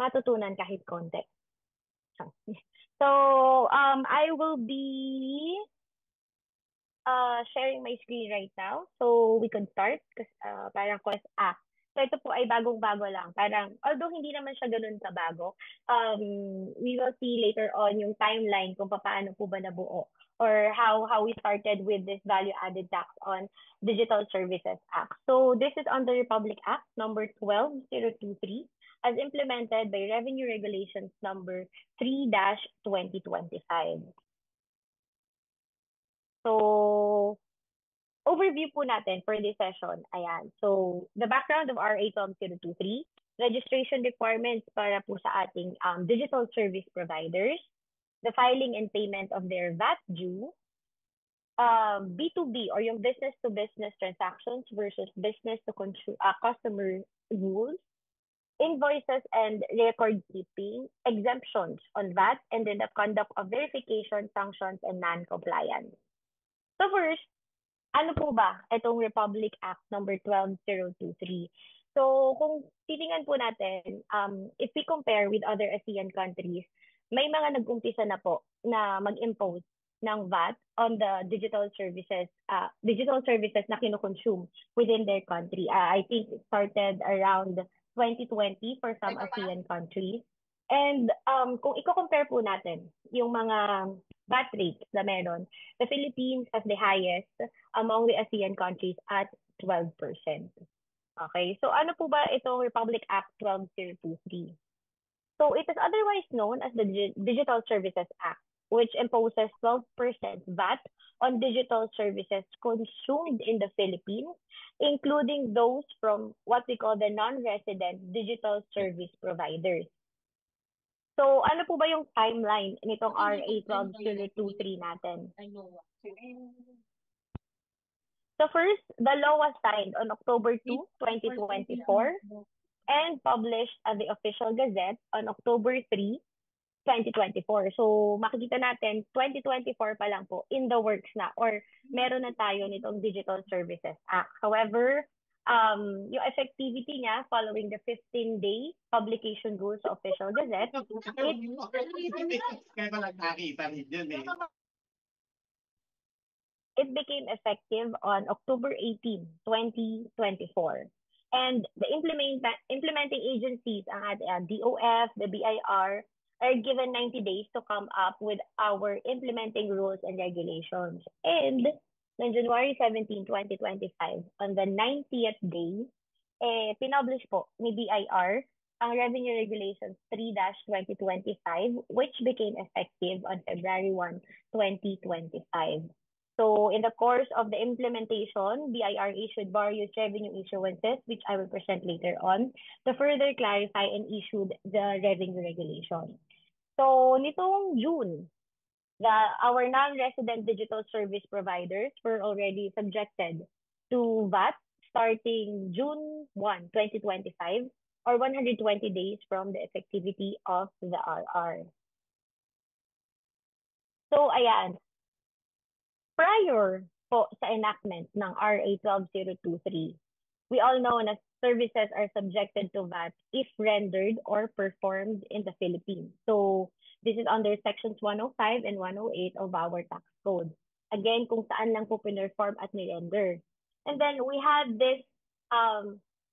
matutunan kahit konti. So, I will be sharing my screen right now. So, we could start. Kasi, parang so ito po ay bagong-bago lang. Parang, although hindi naman siya ganun kabago, we will see later on yung timeline kung paano po ba nabuo or how we started with this value-added tax on Digital Services Act. So, this is on the Republic Act number 12023 as implemented by Revenue Regulations number 3-2025. So, overview po natin for this session. Ayan. So, the background of RA 12023, registration requirements para po sa ating digital service providers, the filing and payment of their VAT due, B2B or yung business-to-business transactions versus business-to-customer rules, invoices and record keeping, exemptions on VAT, and then the conduct of verification, sanctions, and non-compliance. So first, ano po ba itong Republic Act number 12023? So, kung titingnan po natin, if we compare with other ASEAN countries, may mga nag-umpisa na po na mag-impose ng VAT on the digital services na kinoconsume within their country. I think it started around 2020 for some ASEAN countries. And kung i-compare po natin yung mga VAT rates na meron, the Philippines has the highest among the ASEAN countries at 12%. Okay, so ano po ba itong Republic Act 12023? So it is otherwise known as the Digital Services Act, which imposes 12% VAT on digital services consumed in the Philippines, including those from what we call the non-resident digital service providers. So ano po ba yung timeline nitong RA 12023 natin? So first, the law was signed on October 2, 2024 and published at the Official Gazette on October 3, 2024. So makikita natin, 2024 pa lang po, in the works na or meron na tayo nitong Digital Services Act. However, yung effectivity niya following the 15-day publication rules sa Official Gazette, it became effective on October 18, 2024. And the implementing agencies, ang DOF, the BIR, are given 90 days to come up with our implementing rules and regulations. And on January 17, 2025, on the 90th day, pinublish po ni BIR ang Revenue Regulations 3-2025, which became effective on February 1, 2025. So in the course of the implementation, BIR issued various revenue issuances, which I will present later on, to further clarify and issued the revenue regulation. So nitong June, our non-resident digital service providers were already subjected to VAT starting June 1, 2025, or 120 days from the effectivity of the RR. So ayan, prior po sa enactment ng RA 12023, we all know na services are subjected to VAT if rendered or performed in the Philippines. So this is under sections 105 and 108 of our tax code. Again, kung saan lang po pinerform at nirender. And then we had this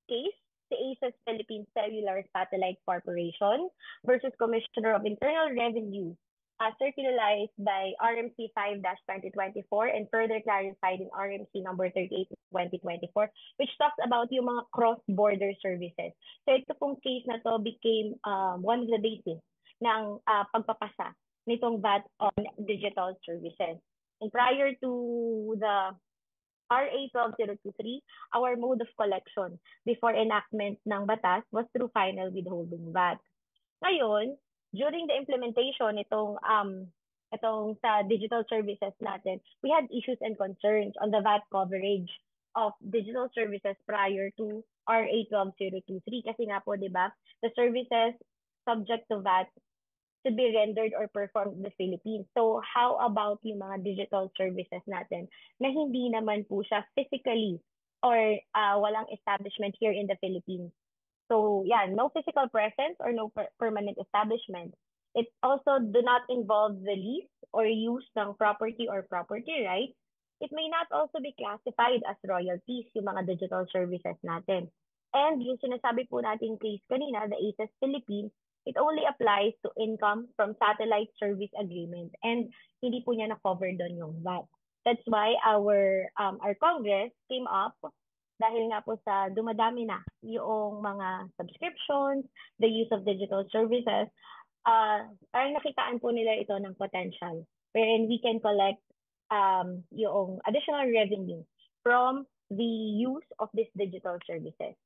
case, the ASUS Philippine Cellular Satellite Corporation versus Commissioner of Internal Revenue, circularized by RMC 5-2024 and further clarified in RMC number 38-2024, which talks about yung mga cross-border services. So ito pong case na to became one of the basis ng pagpapasa nitong VAT on digital services. And prior to the RA 12023, our mode of collection before enactment ng batas was through final withholding VAT. Ngayon, during the implementation itong sa digital services natin, we had issues and concerns on the VAT coverage of digital services prior to RA 12023 kasi nga po, 'di ba? The services subject to VAT to be rendered or performed in the Philippines. So how about yung mga digital services natin na hindi naman po siya physically or walang establishment here in the Philippines? So yeah, no physical presence or no permanent establishment. It also do not involve the lease or use ng property or property rights. It may not also be classified as royalties, yung mga digital services natin. And yung sinasabi po natin case kanina, the ASES Philippines, it only applies to income from satellite service agreement. And hindi po niya na-cover doon yung VAT. That's why our Congress came up dahil nga po sa dumadami na yung mga subscriptions, the use of digital services, parang nakitaan po nila ito ng potential wherein we can collect yung additional revenue from the use of these digital services.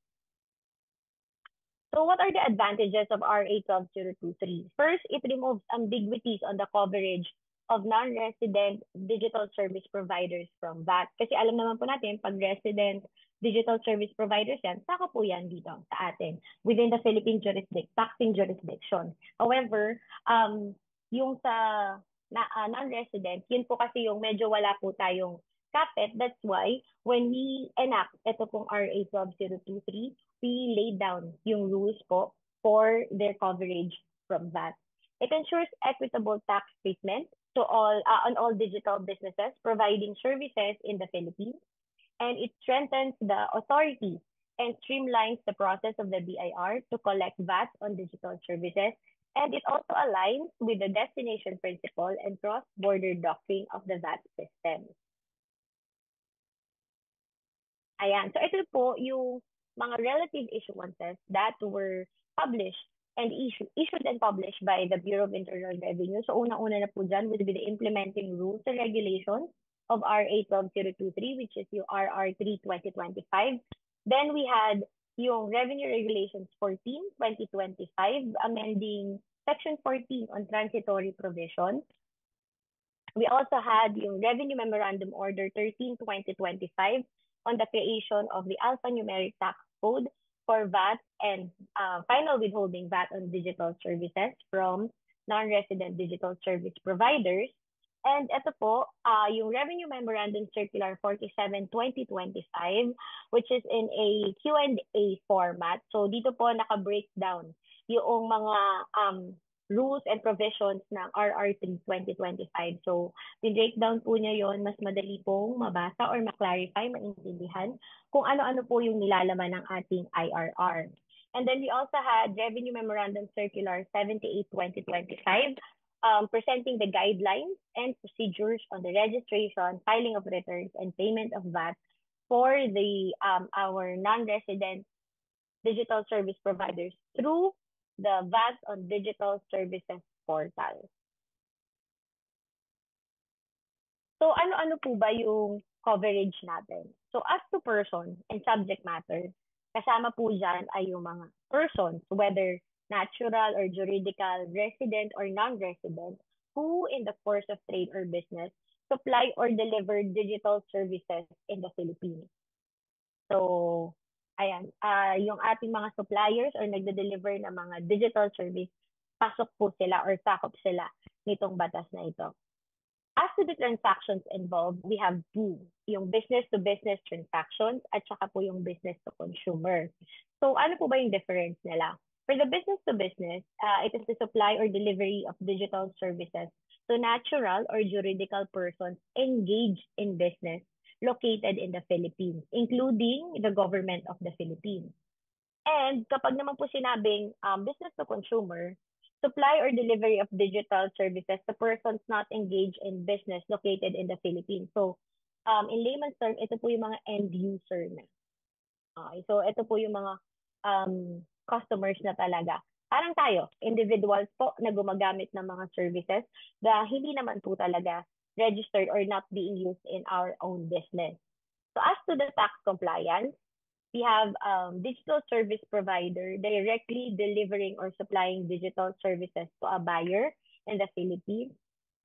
So what are the advantages of RA 12023? First, it removes ambiguities on the coverage of non-resident digital service providers from VAT. Kasi alam naman po natin, pag resident digital service providers yan, saka po yan dito sa atin within the Philippine taxing jurisdiction. However, yung sa non-resident, yun po kasi yung medyo wala po tayong kapit. That's why when we enact ito pong RA 12023, we laid down yung rules po for their coverage from VAT. It ensures equitable tax treatment to on all digital businesses providing services in the Philippines, and it strengthens the authority and streamlines the process of the BIR to collect VAT on digital services, and it also aligns with the destination principle and cross-border doctrine of the VAT system. Ayan. So ito po yung mga relative issuances that were published and issued and published by the Bureau of Internal Revenue. So unang-una na po dyan would be the implementing rules and regulations of RA 12023, which is yung RR3 2025. Then we had yung Revenue Regulations 14 2025, amending Section 14 on transitory provisions. We also had yung Revenue Memorandum Order 13 2025 on the creation of the alphanumeric tax code for VAT and final withholding VAT on digital services from non-resident digital service providers. And ito po, yung Revenue Memorandum Circular 47-2025, which is in a Q&A format. So dito po naka-breakdown yung mga rules and provisions ng RR3 2025. So, breakdown po niya yon, mas madali pong mabasa or ma-clarify, maintindihan kung ano-ano po yung nilalaman ng ating IRR. And then we also had Revenue Memorandum Circular 78-2025, presenting the guidelines and procedures on the registration, filing of returns, and payment of VAT for our non-resident digital service providers through the VAT on Digital Services portal. So ano-ano po ba yung coverage natin? So as to person and subject matter, kasama po dyan ay yung mga persons, whether natural or juridical, resident or non-resident, who in the course of trade or business supply or deliver digital services in the Philippines. So, ayan, yung ating mga suppliers or nagde-deliver ng mga digital service, pasok po sila or sakop sila nitong batas na ito. As to the transactions involved, we have two, yung business-to-business transactions at saka po yung business-to-consumer. So, ano po ba yung difference nila? For the business-to-business, it is the supply or delivery of digital services to natural or juridical persons engaged in business located in the Philippines, including the government of the Philippines. And kapag naman po sinabing business to consumer, supply or delivery of digital services to persons not engaged in business located in the Philippines. So, in layman's term, ito po yung mga end user na. Okay, so ito po yung mga customers na talaga. Parang tayo, individuals po na gumagamit ng mga services na hindi naman po talaga registered or not being used in our own business. So as to the tax compliance, we have digital service provider directly delivering or supplying digital services to a buyer in the Philippines,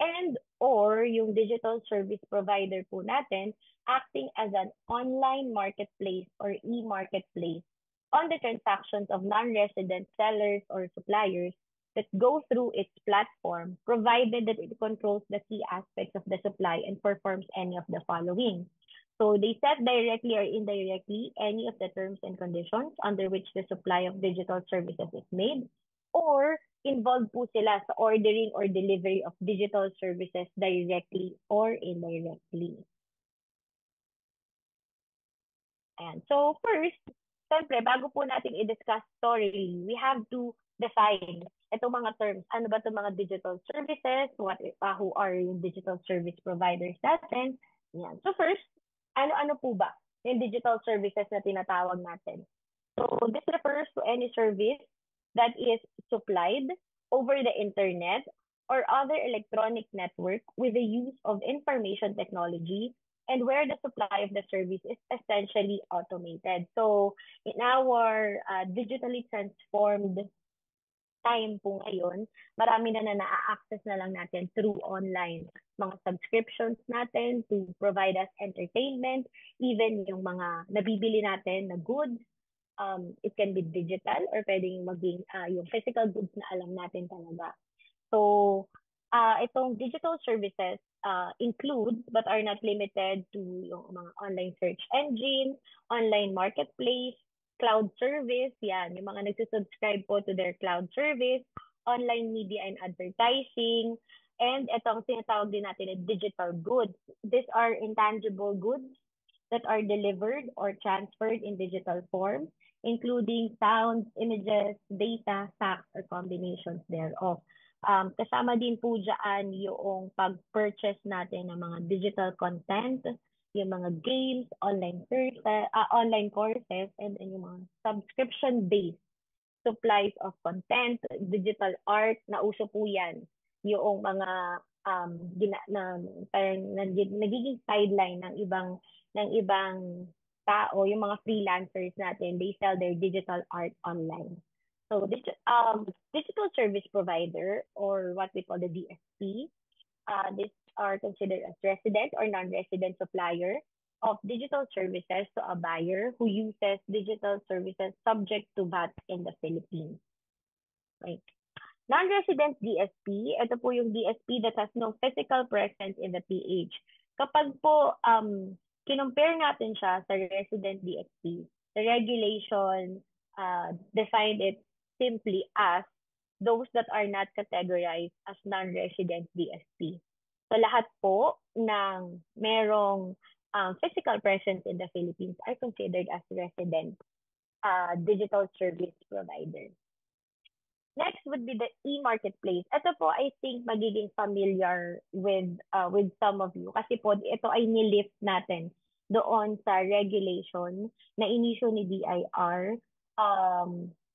and or yung digital service provider po natin acting as an online marketplace or e-marketplace on the transactions of non-resident sellers or suppliers that go through its platform, provided that it controls the key aspects of the supply and performs any of the following. So they set directly or indirectly any of the terms and conditions under which the supply of digital services is made, or involved po sila sa ordering or delivery of digital services directly or indirectly. Ayan. So first, siyempre, bago po natin i-discuss thoroughly, we have to define itong mga terms. Ano ba itong mga digital services? Who are yung digital service providers natin? Yan. So first, ano-ano po ba yung digital services na tinatawag natin? So this refers to any service that is supplied over the internet or other electronic network with the use of information technology and where the supply of the service is essentially automated. So in our digitally transformed time po ngayon, marami na na-access na lang natin through online. Mga subscriptions natin to provide us entertainment, even yung mga nabibili natin na goods, it can be digital or pwedeng maging yung physical goods na alam natin talaga. So, itong digital services include but are not limited to yung mga online search engine, online marketplace, cloud service, yan, yung mga nagsusubscribe po to their cloud service, online media and advertising, and itong sinatawag din natin na digital goods. These are intangible goods that are delivered or transferred in digital form, including sounds, images, data, facts, or combinations thereof. Kasama din po dyan yung pag-purchase natin ng mga digital content, yung mga games, online courses, and then yung mga subscription-based supplies of content, digital art, na uso po yan. Yung mga nagiging sideline ng ibang tao, yung mga freelancers natin, they sell their digital art online. So digital service provider, or what we call the DSP, these are considered as resident or non-resident supplier of digital services to a buyer who uses digital services subject to VAT in the Philippines. Right. Non-resident DSP, ito po yung DSP that has no physical presence in the PH. Kapag po kinumpare natin siya sa resident DSP, the regulation defined it simply as those that are not categorized as non-resident DSP. So lahat po ng merong physical presence in the Philippines are considered as resident digital service providers. Next would be the e-marketplace. Ito po, I think, magiging familiar with some of you. Kasi po, ito ay nilift natin doon sa regulation na inisyo ni BIR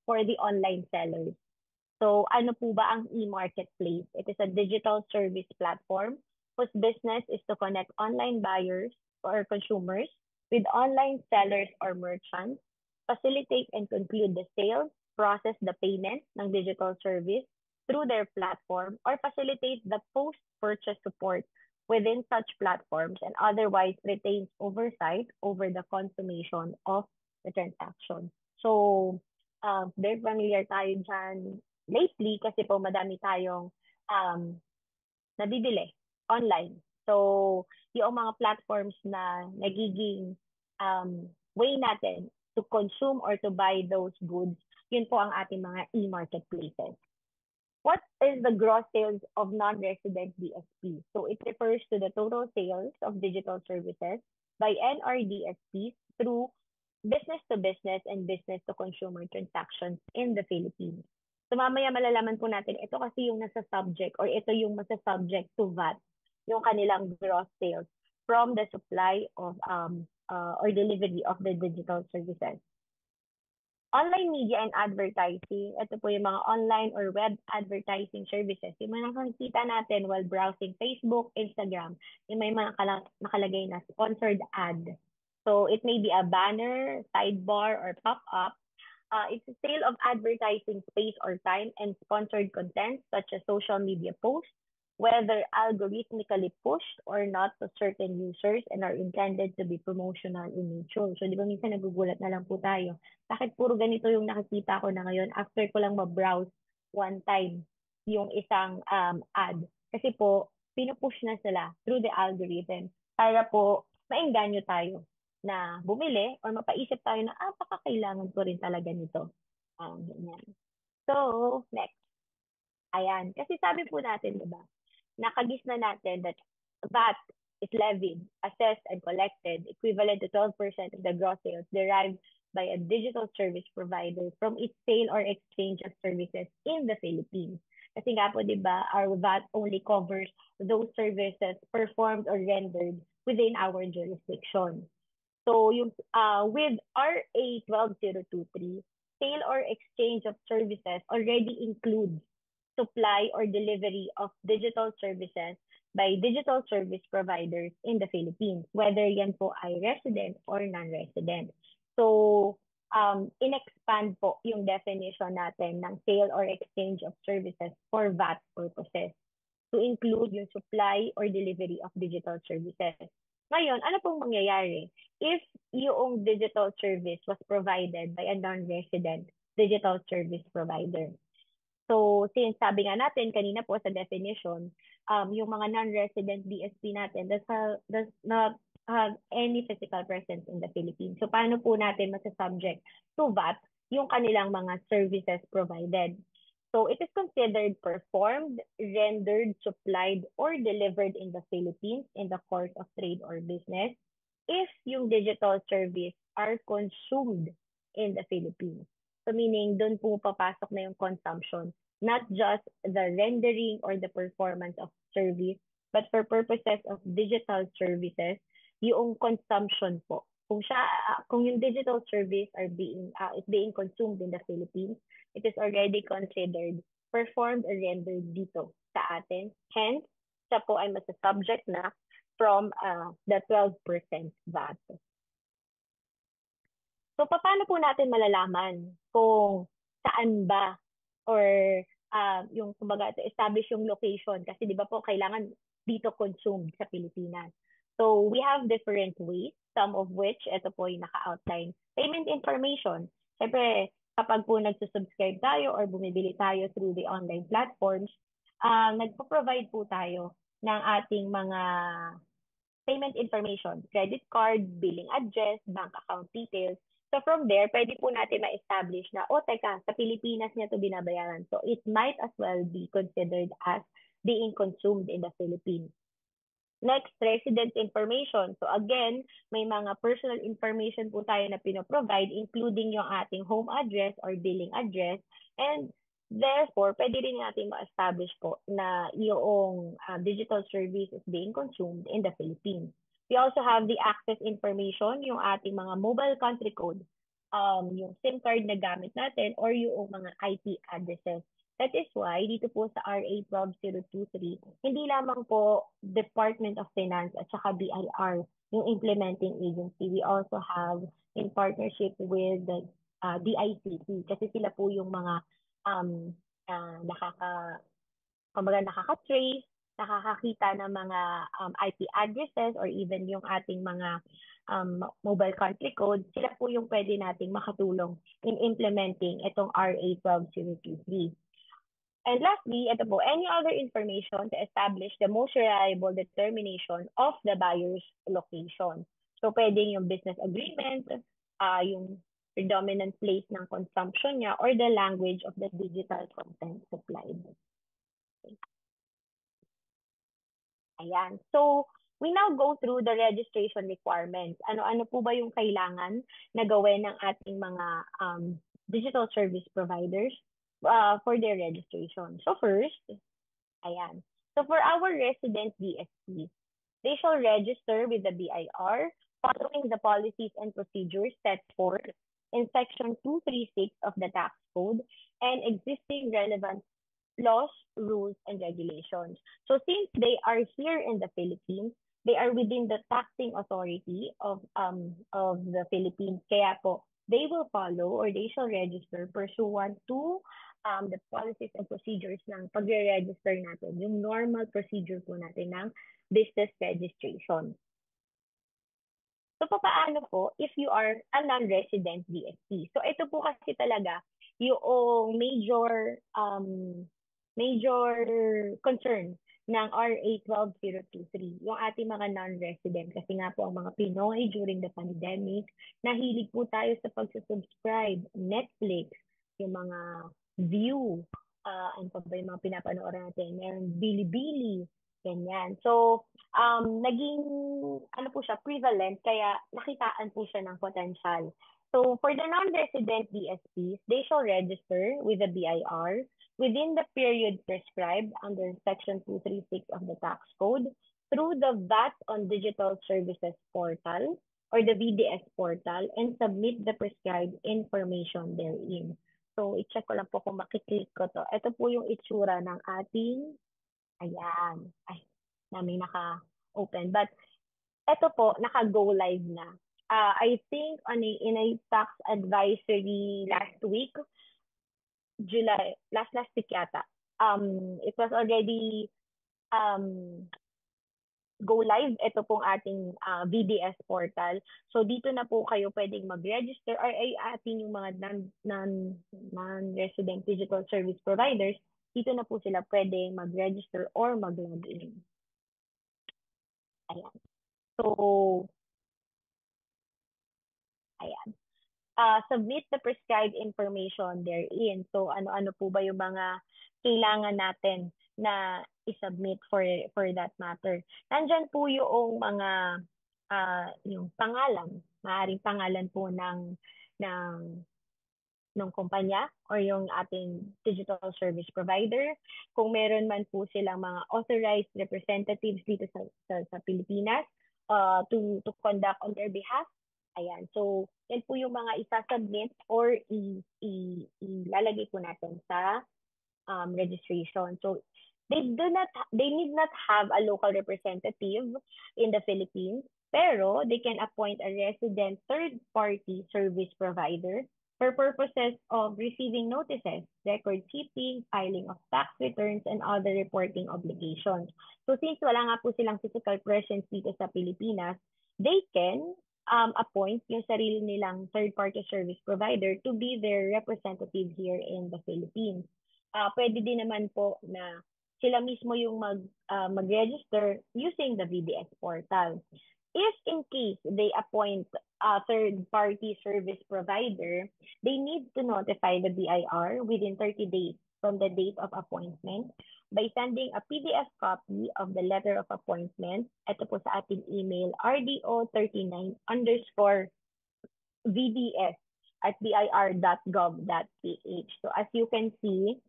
for the online sellers. So, ano po ba ang e-marketplace? It is a digital service platform whose business is to connect online buyers or consumers with online sellers or merchants, facilitate and conclude the sales, process the payment ng digital service through their platform, or facilitate the post-purchase support within such platforms and otherwise retains oversight over the consummation of the transaction. So, very familiar tayo dyan lately kasi po madami tayong nabibili online. So, yung mga platforms na nagiging way natin to consume or to buy those goods, yun po ang ating mga e-marketplaces. What is the gross sales of non-resident DSP? So it refers to the total sales of digital services by NRDSPs through business-to-business and business-to-consumer transactions in the Philippines. So mamaya malalaman po natin, ito kasi yung nasa subject or ito yung nasa subject to VAT, yung kanilang gross sales from the supply of or delivery of the digital services. Online media and advertising, ito po yung mga online or web advertising services. Yung mga nakikita natin while browsing Facebook, Instagram, yung may mga nakalagay na sponsored ad. So it may be a banner, sidebar, or pop-up. It's a sale of advertising space or time and sponsored content such as social media posts, whether algorithmically pushed or not to certain users and are intended to be promotional in nature. So, di ba minsan nagugulat na lang po tayo. Bakit puro ganito yung nakikita ko na ngayon after ko lang ma-browse one time yung isang ad? Kasi po, pinupush na sila through the algorithm para po maengganyo tayo na bumili or mapaisip tayo na, baka kailangan ko rin talaga nito. Ganyan. So, next. Ayan. Kasi sabi po natin, di ba, nakagis na natin that VAT is levied, assessed, and collected equivalent to 12% of the gross sales derived by a digital service provider from its sale or exchange of services in the Philippines. Kasi nga po, di ba, our VAT only covers those services performed or rendered within our jurisdiction. So, with RA 12023, sale or exchange of services already includes supply or delivery of digital services by digital service providers in the Philippines, whether yan po ay resident or non-resident. So, in-expand po yung definition natin ng sale or exchange of services for VAT purposes to include yung supply or delivery of digital services. Ngayon, ano pong mangyayari if yung digital service was provided by a non-resident digital service provider? So, since sabi nga natin kanina po sa definition, yung mga non-resident DSP natin does not have any physical presence in the Philippines. So, paano po natin masasubject to VAT yung kanilang mga services provided? So, it is considered performed, rendered, supplied, or delivered in the Philippines in the course of trade or business if yung digital service are consumed in the Philippines. So meaning, doon po papasok na yung consumption, not just the rendering or the performance of service, but for purposes of digital services, yung consumption po. Kung yung digital service is being consumed in the Philippines, it is already considered performed or rendered dito sa atin. Hence, siya po ay masasubject na from the 12% VAT. So, paano po natin malalaman kung saan ba or yung kumbaga to establish yung location kasi 'di ba po kailangan dito consumed sa Pilipinas. So, we have different ways, some of which ito po yung naka-outline. Payment information. Siyempre, kapag po nagsusubscribe tayo or bumibili tayo through the online platforms, nagpo-provide po tayo ng ating mga payment information, credit card, billing address, bank account details. So from there, pwede po natin ma-establish na, teka, sa Pilipinas niya to binabayaran. So it might as well be considered as being consumed in the Philippines. Next, resident information. So again, may mga personal information po tayo na pinoprovide, including yung ating home address or billing address. And therefore, pwede rin natin ma-establish po na yung digital service is being consumed in the Philippines. We also have the access information, yung ating mga mobile country code, yung SIM card na gamit natin, or yung mga IP addresses. That is why, dito po sa RA 12023, hindi lamang po Department of Finance at saka BIR yung implementing agency. We also have in partnership with the DICT kasi sila po yung mga nakaka-trace, nakakakita ng mga IP addresses or even yung ating mga mobile country code, sila po yung pwede nating makatulong in implementing itong RA 12023. And lastly, ito po, any other information to establish the most reliable determination of the buyer's location. So, pwedeng yung business agreement, yung predominant place ng consumption niya, or the language of the digital content supplied. Okay. Ayan. So, we now go through the registration requirements. Ano-ano po ba yung kailangan na gawin ng ating mga digital service providers for their registration? So first, ayan. So for our resident DSP, they shall register with the BIR following the policies and procedures set forth in Section 236 of the Tax Code and existing relevant laws, rules, and regulations. So since they are here in the Philippines, they are within the taxing authority of the Philippines. Kaya po, they will follow or they shall register pursuant to the policies and procedures ng pagre-register natin, yung normal procedure po natin ng business registration. So, paano po if you are a non-resident DSP? So, ito po kasi talaga yung major major concern ng RA 12023, yung ating mga non-resident. Kasi nga po ang mga Pinoy during the pandemic, nahilig po tayo sa pagsusubscribe, Netflix, yung mga View, ano pa ba yung mga pinapanood natin, meron Bilibili, ganyan. So, naging, ano po siya, prevalent, kaya nakitaan po siya ng potential. So, for the non-resident DSPs, they shall register with the BIR within the period prescribed under Section 236 of the Tax Code through the VAT on Digital Services portal or the VDS portal and submit the prescribed information therein. So, i-check ko lang po kung makiklik ko to. Ito po yung itsura ng ating, ayan, ay, namin naka-open. But, ito po, naka-go live na. I think in a tax advisory last week, July, last week yata. It was already um, go live. Ito pong ating VDS portal. So dito na po kayo pwedeng mag-register or ay ating yung mga non-resident digital service providers. Dito na po sila pwedeng mag-register or mag-login. Ayan. So, ayan. Submit the prescribed information therein. So ano-ano po ba yung mga kailangan natin na i-submit for that matter. Nandyan po yung mga yung pangalan, maaaring pangalan po ng ng kumpanya or yung ating digital service provider. Kung meron man po silang mga authorized representatives dito sa Pilipinas to conduct on their behalf. Ayan. So, yan po yung mga isa-submit or ilalagay po natin sa registration. So, they need not have a local representative in the Philippines, pero they can appoint a resident third-party service provider for purposes of receiving notices, record keeping, filing of tax returns, and other reporting obligations. So since wala nga po silang physical presence dito sa Pilipinas, they can appoint yung sarili nilang third-party service provider to be their representative here in the Philippines. Pwede din naman po na sila mismo yung mag-register using the VDS portal. If in case they appoint a third-party service provider, they need to notify the BIR within 30 days from the date of appointment by sending a PDF copy of the letter of appointment. Ito po sa ating email, rdo39_vds at bir.gov.ph. So as you can see,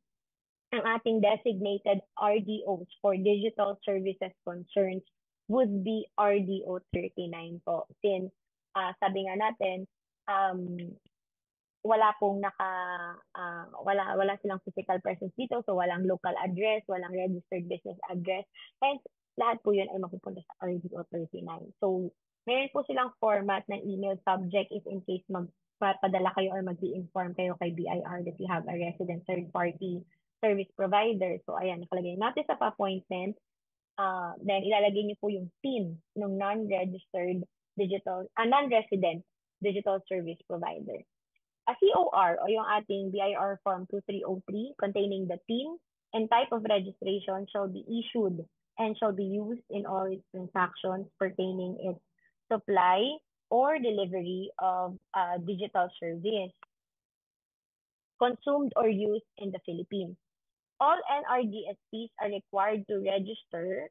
ang ating designated RDOs for digital services concerns would be RDO 39 po. Since sabi nga natin, um, wala pong wala silang physical presence dito, so walang local address, walang registered business address. Hence, lahat po yun ay mapupunta sa RDO 39. So, meron po silang format ng email subject if in case magpapadala kayo or mag-i-inform kayo kay BIR that you have a resident third party service provider. So, ayan, nakalagay notice of appointment. Then, ilalagay niyo po yung PIN ng non-resident digital service provider. A COR o yung ating BIR Form 2303 containing the PIN and type of registration shall be issued and shall be used in all its transactions pertaining its supply or delivery of digital service consumed or used in the Philippines. All NRDSPs are required to register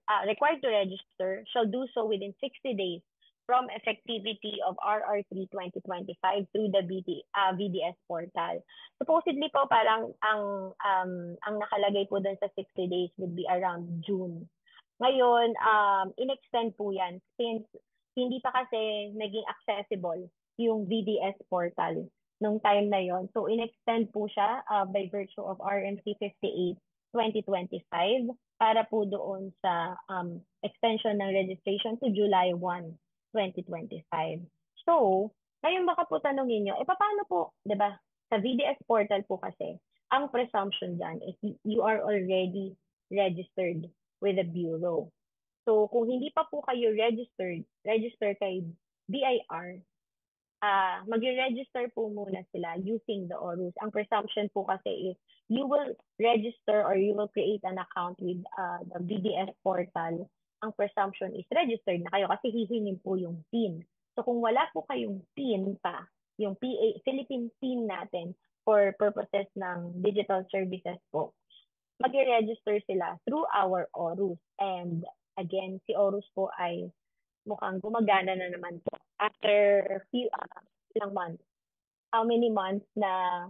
shall do so within 60 days from effectivity of RR3 2025 through the VDS portal. Supposedly po parang ang nakalagay po doon sa 60 days would be around June. Ngayon, in-extend po yan since hindi pa kasi naging accessible yung VDS portal nung time na yon. So, in-extend po siya by virtue of RMC 58 2025 para po doon sa extension ng registration to July 1, 2025. So, ngayon baka po tanongin nyo, paano po, di ba, sa VDS portal po kasi, ang presumption dyan is you are already registered with the Bureau. So, kung hindi pa po kayo register kay BIR, magre-register po muna sila using the ORUS. Ang presumption po kasi is you will register or you will create an account with the BDS portal. Ang presumption is registered na kayo kasi hihingin po yung PIN. So kung wala po kayong PIN pa, yung Philippine PIN natin for purposes ng digital services po, mag-register sila through our Orus. And again, si Orus po ay mukhang gumagana na naman po after few ilang months. How many months na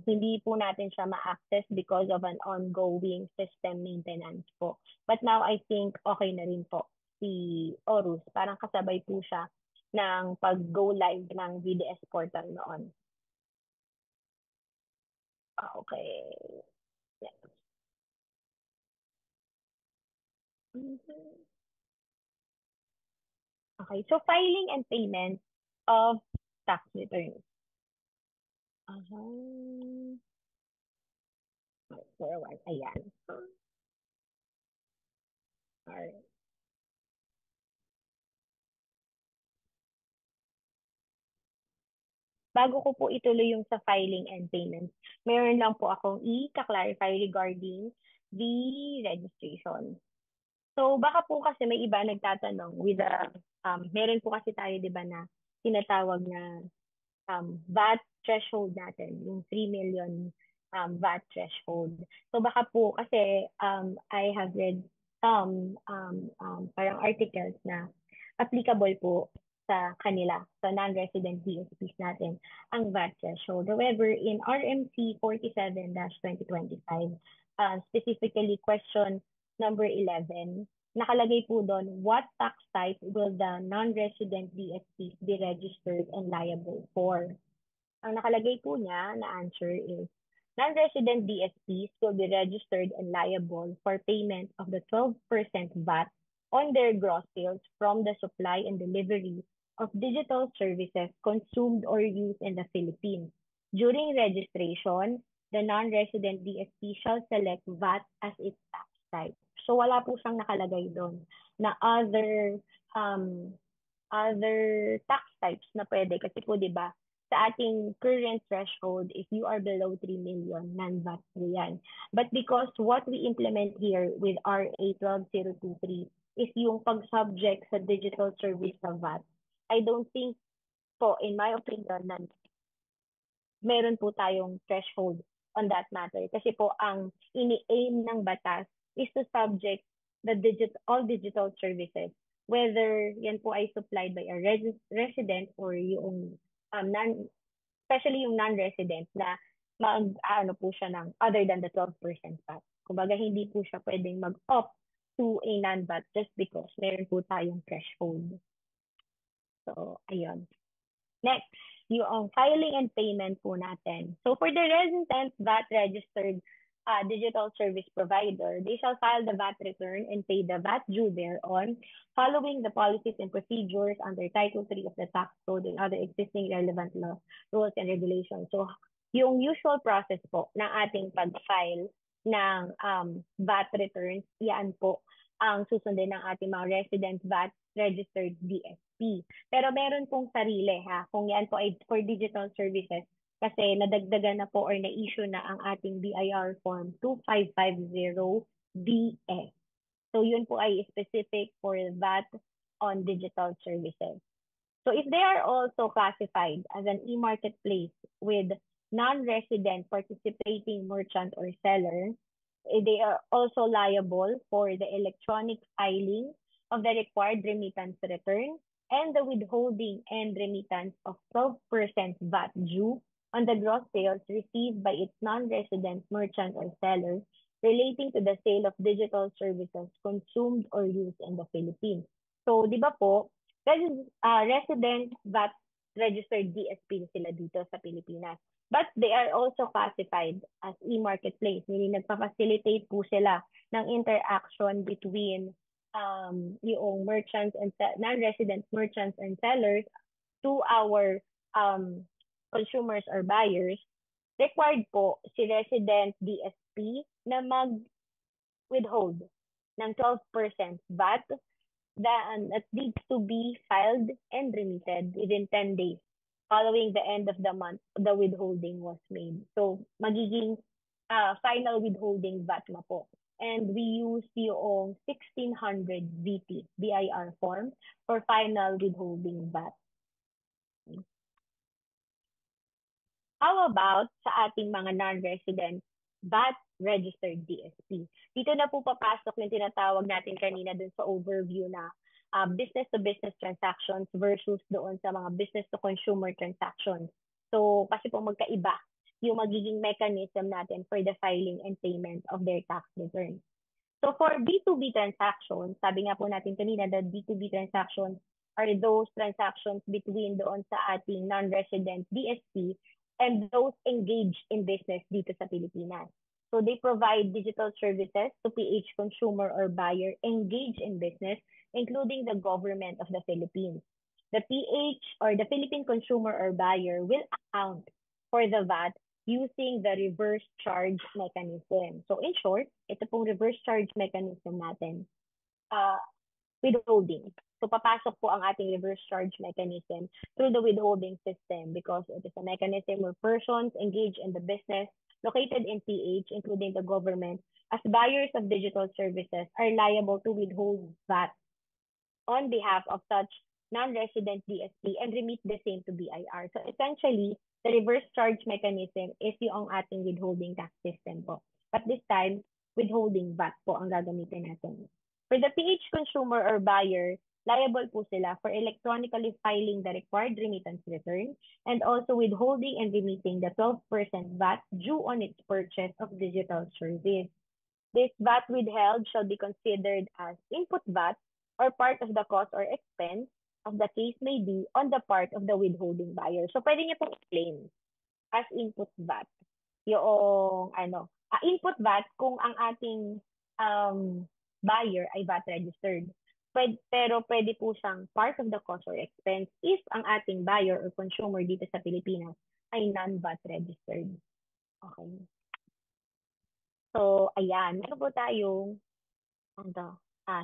hindi po natin siya ma-access because of an ongoing system maintenance po. But now I think okay na rin po si Orus. Parang kasabay po siya ng pag-go live ng VDS portal noon. Okay. Yeah. Mhm. Okay. So filing and payment of tax returns. Uh-huh. For a while. Ayan. Alright. Bago ko po ituloy yung sa filing and payments, meron lang po akong i-clarify regarding the registration. So baka po kasi may iba nagtatanong with the, meron po kasi tayo 'di ba na tinatawag na VAT threshold natin, yung 3 million VAT threshold. So baka po kasi I have read some parang articles na applicable po sa kanila, sa non-resident DSPs natin, ang VAT threshold. However, in RMC 47-2025, specifically question number 11, nakalagay po doon, what tax type will the non-resident DSPs be registered and liable for? Ang nakalagay po niya na answer is, non-resident DSPs will be registered and liable for payment of the 12% VAT on their gross sales from the supply and delivery of digital services consumed or used in the Philippines. During registration, the non-resident DSP shall select VAT as its tax type. So wala po siyang nakalagay doon na um, other tax types na pwede. Kasi po, di ba, sa ating current threshold, if you are below 3 million, non-VAT po yan. But because what we implement here with RA 12023 is yung pag-subject sa digital service na VAT, I don't think po, in my opinion, na meron po tayong threshold on that matter. Kasi po, ang ini-aim ng batas is to subject all digital services, whether yan po ay supplied by a resident or yung especially yung non-resident na ano po siya ng other than the 12% VAT. Kumbaga, hindi po siya pwedeng mag-opt to a non-VAT just because meron po tayong threshold. So, ayun. Next, yung filing and payment po natin. So for the resident VAT registered digital service provider, they shall file the VAT return and pay the VAT due thereon, following the policies and procedures under Title 3 of the Tax Code and other existing relevant law, rules, and regulations. So yung usual process po ng ating pag-file ng VAT returns, yan po ang susundin ng ating mga resident VAT registered DSP. Pero meron pong sarili ha, kung yan po ay for digital services, kasi nadagdagan na po or na-issue na ang ating BIR Form 2550-DS. So yun po ay specific for VAT on digital services. So if they are also classified as an e-marketplace with non-resident participating merchant or seller, they are also liable for the electronic filing of the required remittance return and the withholding and remittance of 12% VAT due on the gross sales received by its non-resident merchant or seller relating to the sale of digital services consumed or used in the Philippines. So, di ba po, resident VAT registered DSP sila dito sa Pilipinas. But they are also classified as e-marketplace, meaning nagpa-facilitate po sila ng interaction between yung merchants and non-resident merchants and sellers to our consumers or buyers. Required po si resident DSP na mag-withhold ng 12% VAT that needs to be filed and remitted within 10 days following the end of the month the withholding was made. So, magiging final withholding VAT na po. And we use yung 1600 VT, BIR form for final withholding VAT. How about sa ating mga non-resident VAT registered DSP? Dito na po papasok yung tinatawag natin kanina dun sa overview na business-to-business transactions versus doon sa mga business-to-consumer transactions. So, kasi po magkaiba yung magiging mechanism natin for the filing and payment of their tax returns. So for B2B transactions, sabi nga po natin kanina, the B2B transactions are those transactions between doon sa ating non-resident DSP and those engaged in business dito sa Pilipinas. So they provide digital services to PH consumer or buyer engaged in business, including the government of the Philippines. The PH or the Philippine consumer or buyer will account for the VAT using the reverse charge mechanism. So in short, ito pong reverse charge mechanism natin, withholding. So papasok po ang ating reverse charge mechanism through the withholding system because it is a mechanism where persons engaged in the business located in PH, including the government, as buyers of digital services are liable to withhold VAT on behalf of such non-resident DSP and remit the same to BIR. So essentially, the reverse charge mechanism is yung ating withholding tax system po. But this time, withholding VAT po ang gagamitin natin. For the PH consumer or buyer, liable po sila for electronically filing the required remittance return and also withholding and remitting the 12% VAT due on its purchase of digital service. This VAT withheld shall be considered as input VAT or part of the cost or expense of the case may be on the part of the withholding buyer. So, pwede niyo pong claim as input VAT. Yung, input VAT kung ang ating buyer ay VAT registered. Pero pwede po siyang part of the cost or expense if ang ating buyer or consumer dito sa Pilipinas ay non-VAT registered. Okay. So, ayan. Meron po tayong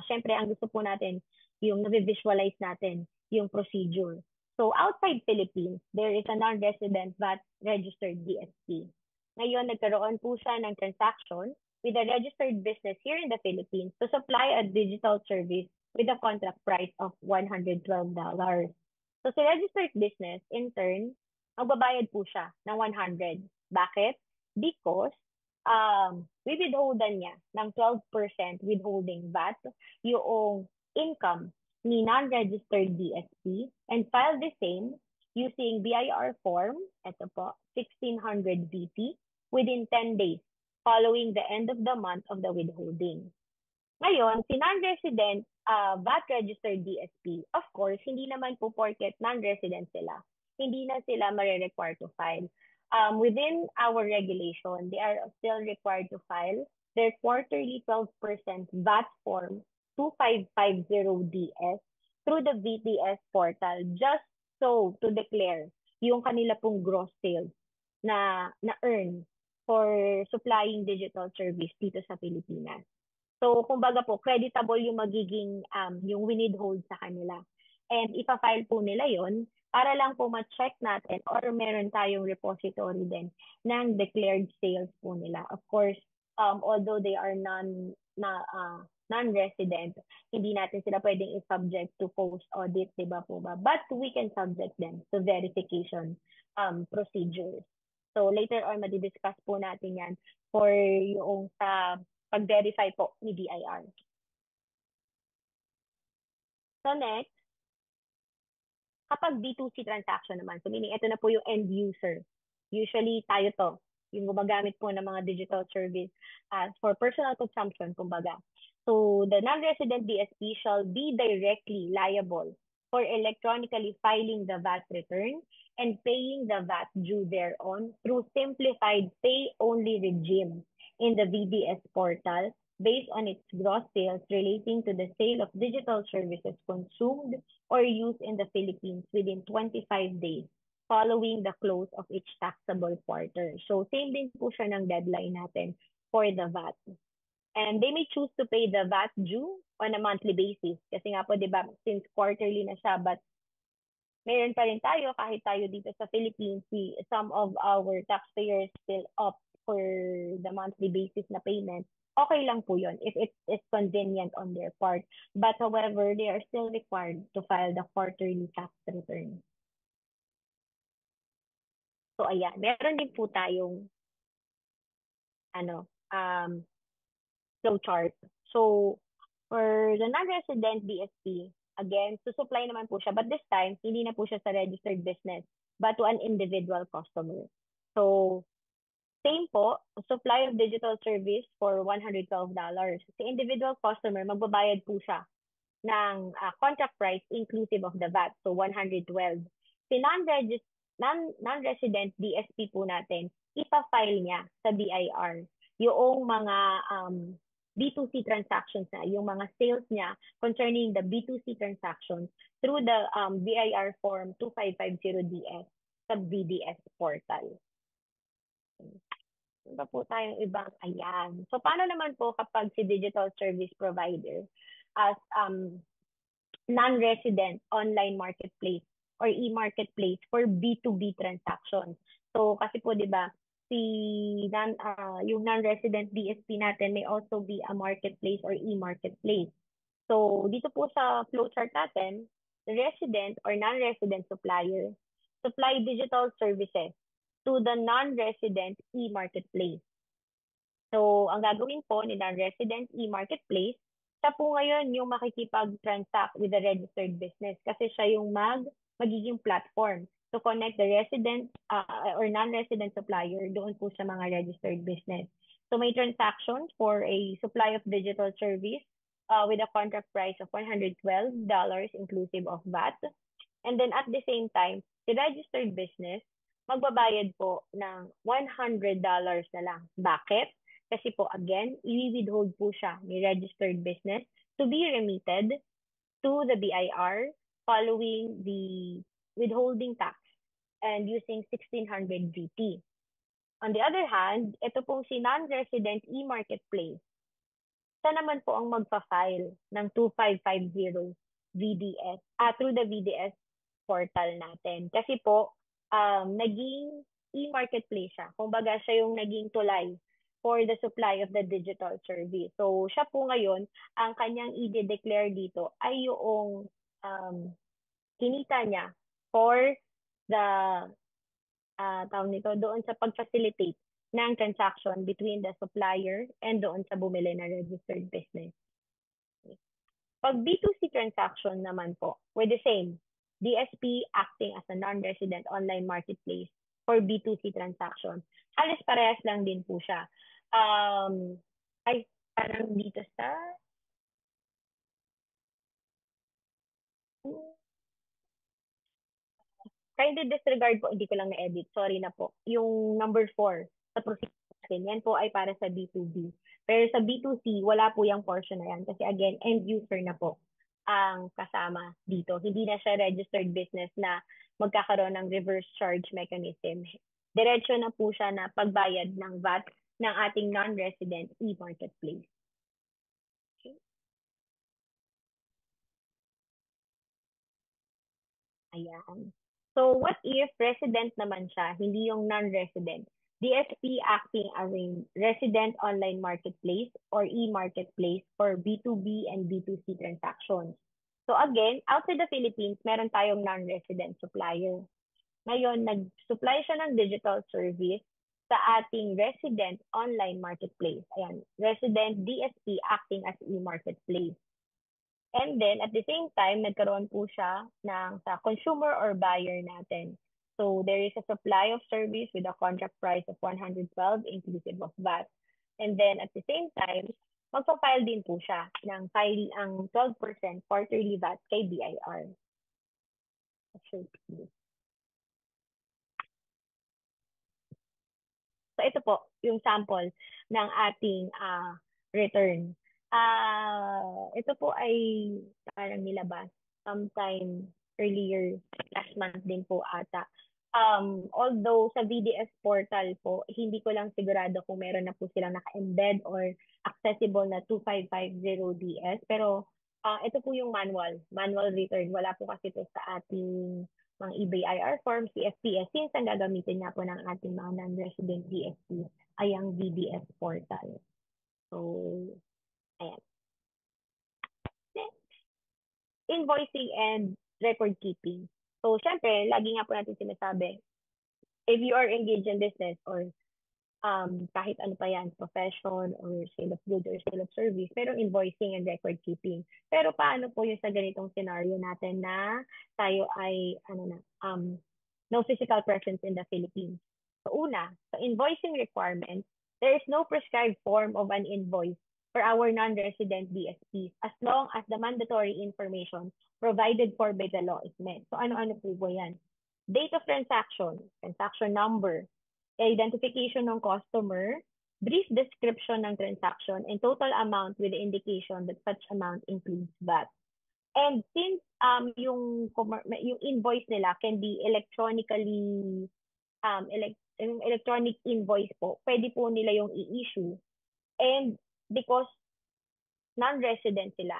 syempre, ang gusto po natin, yung na-visualize natin, yung procedure. So, outside Philippines, there is a non-resident VAT registered DSP. Ngayon, nagkaroon po siya ng transaction with a registered business here in the Philippines to supply a digital service with a contract price of $112. So, si registered business, in turn, magbabayad po siya ng 100. Bakit? Because withholdan niya ng 12% withholding VAT yung income ni non-registered DSP and file the same using BIR form, ito po, 1600 VT, within 10 days following the end of the month of the withholding. Ngayon, si non-resident VAT registered DSP, of course, hindi naman po porket non-resident sila. Hindi na sila ma-require to file. Within our regulation, they are still required to file their quarterly 12% VAT form 2550DS through the VTS portal just so to declare yung kanila pong gross sales na earn for supplying digital service dito sa Pilipinas. So, kumbaga po, creditable yung magiging yung withhold sa kanila. And ipa-file po nila yon para lang po ma-check natin or meron tayong repository din ng declared sales po nila. Of course, although they are non-resident, hindi natin sila pwedeng i-subject to post-audit, di ba po ba? But we can subject them to verification procedures. So later on, madidiscuss po natin yan for yung sa pag-verify po ni BIR. So next, kapag B2C transaction naman, so meaning ito na po yung end user. Usually tayo to, yung gumagamit po ng mga digital service as for personal consumption, kumbaga. So the non-resident DSP shall be directly liable for electronically filing the VAT return and paying the VAT due thereon through simplified pay-only regime in the VDS portal based on its gross sales relating to the sale of digital services consumed or used in the Philippines within 25 days following the close of each taxable quarter. So same din po siya ng deadline natin for the VAT. And they may choose to pay the VAT due on a monthly basis. Kasi nga po, di ba, since quarterly na siya, but meron pa rin tayo, kahit tayo dito sa Philippines, some of our taxpayers still opt for the monthly basis na payment, okay lang po yun if it is convenient on their part. But however, they are still required to file the quarterly tax return. So ayan, meron din po tayong ano, flow chart. So for the non-resident DSP, again, to supply naman po siya, but this time, hindi na po siya sa registered business, but to an individual customer. So same po, supply of digital service for $112. Si individual customer, magbabayad po siya ng contract price inclusive of the VAT, so 112. Si non-resident DSP po natin, ipa-file niya sa BIR yung mga B2C transactions na, yung mga sales niya concerning the B2C transactions through the BIR form 2550DS sa BDS portal. Iba po tayong ibang ayan. So, paano naman po kapag si digital service provider as non-resident online marketplace or e-marketplace for B2B transactions? So, kasi po, di ba, yung non-resident DSP natin may also be a marketplace or e-marketplace. So, dito po sa flowchart natin, the resident or non-resident supplier supply digital services to the non-resident e-marketplace. So, ang gagawin po ni non-resident e-marketplace, siya po ngayon yung makikipag-transact with the registered business kasi siya yung magiging platform to connect the resident or non-resident supplier doon po sa mga registered business. So, may transactions for a supply of digital service with a contract price of $112 inclusive of VAT. And then at the same time, the registered business, magbabayad po ng $100 na lang. Bakit? Kasi po, again, i-withhold po siya ni registered business to be remitted to the BIR following the withholding tax and using 1600 GT. On the other hand, ito pong si non-resident e-marketplace, siya naman po ang magpa-file ng 2550 VDS through the VDS portal natin. Kasi po, naging e-marketplace siya. Kumbaga, siya yung naging tulay for the supply of the digital service. So, siya po ngayon, ang kanyang i-declare dito ay yung kinita niya for the tawag nito, doon sa pag-facilitate ng transaction between the supplier and doon sa bumili na registered business. Pag B2C transaction naman po, we're the same. DSP acting as a non-resident online marketplace for B2C transaction. Halos parehas lang din po siya. Ay, parang dito sa kindly disregard po, hindi ko lang na-edit. Sorry na po. Yung number 4 sa procedure natin, yan po ay para sa B2B. Pero sa B2C, wala po yung portion na yan. Kasi again, end user na po ang kasama dito. Hindi na siya registered business na magkakaroon ng reverse charge mechanism. Diretso na po siya na pagbayad ng VAT ng ating non-resident e-marketplace. Okay. Ayan. So, what if resident naman siya, hindi yung non-resident? DSP acting as a resident online marketplace or e-marketplace for B2B and B2C transactions. So again, outside the Philippines, meron tayong non-resident supplier. Ngayon, nag-supply siya ng digital service sa ating resident online marketplace. Ayan, resident DSP acting as e-marketplace. And then, at the same time, nagkaroon po siya sa consumer or buyer natin. So, there is a supply of service with a contract price of 112 inclusive of VAT. And then, at the same time, magpa-file din po siya ng ang 12% quarterly VAT kay BIR. So, ito po, yung sample ng ating return. Ito po ay parang nilabas sometime earlier last month din po ata. Although sa VDS portal po, hindi ko lang sigurado kung meron na po silang naka-embed or accessible na 2550DS. Pero ito po yung manual return. Wala po kasi ito sa ating mga EBIR forms, CFPS, since ang gagamitin nga po ng ating mga non-resident DSP ay ang VDS portal. So, ayan. Next, invoicing and record keeping. So, syempre, lagi nga po natin sinasabi, if you are engaged in business or kahit ano pa yan, profession or sale of goods or sale of service, pero invoicing and record keeping. Pero paano po yung sa ganitong scenario natin na tayo ay, no physical presence in the Philippines? So una, sa invoicing requirements, there is no prescribed form of an invoice for our non-resident DSPs as long as the mandatory information provided for by the law is met. So ano-ano po ba yan? Date of transaction, transaction number, identification ng customer, brief description ng transaction, and total amount with the indication that such amount includes VAT. And since yung invoice nila can be electronically yung electronic invoice po, pwede po nila yung i-issue. And because non-resident sila,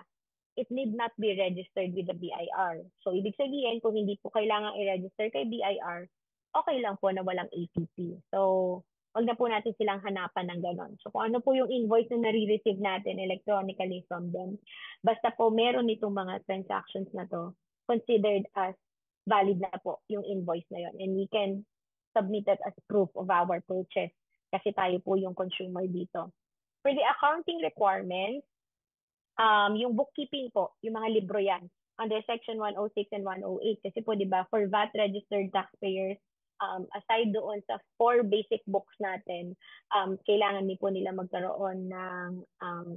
it need not be registered with the BIR. So, ibig sabihin, kung hindi po kailangan i-register kay BIR, okay lang po na walang ATP. So, wag na po natin silang hanapan ng ganon. So, kung ano po yung invoice na nare-receive natin electronically from them, basta po meron itong mga transactions na to, considered as valid na po yung invoice na yon. And we can submit it as proof of our purchase kasi tayo po yung consumer dito. For the accounting requirements, yung bookkeeping po, yung mga libro yan, under Section 106 and 108. Kasi po, di ba, for VAT registered taxpayers, aside doon sa 4 basic books natin, kailangan din po nila magkaroon ng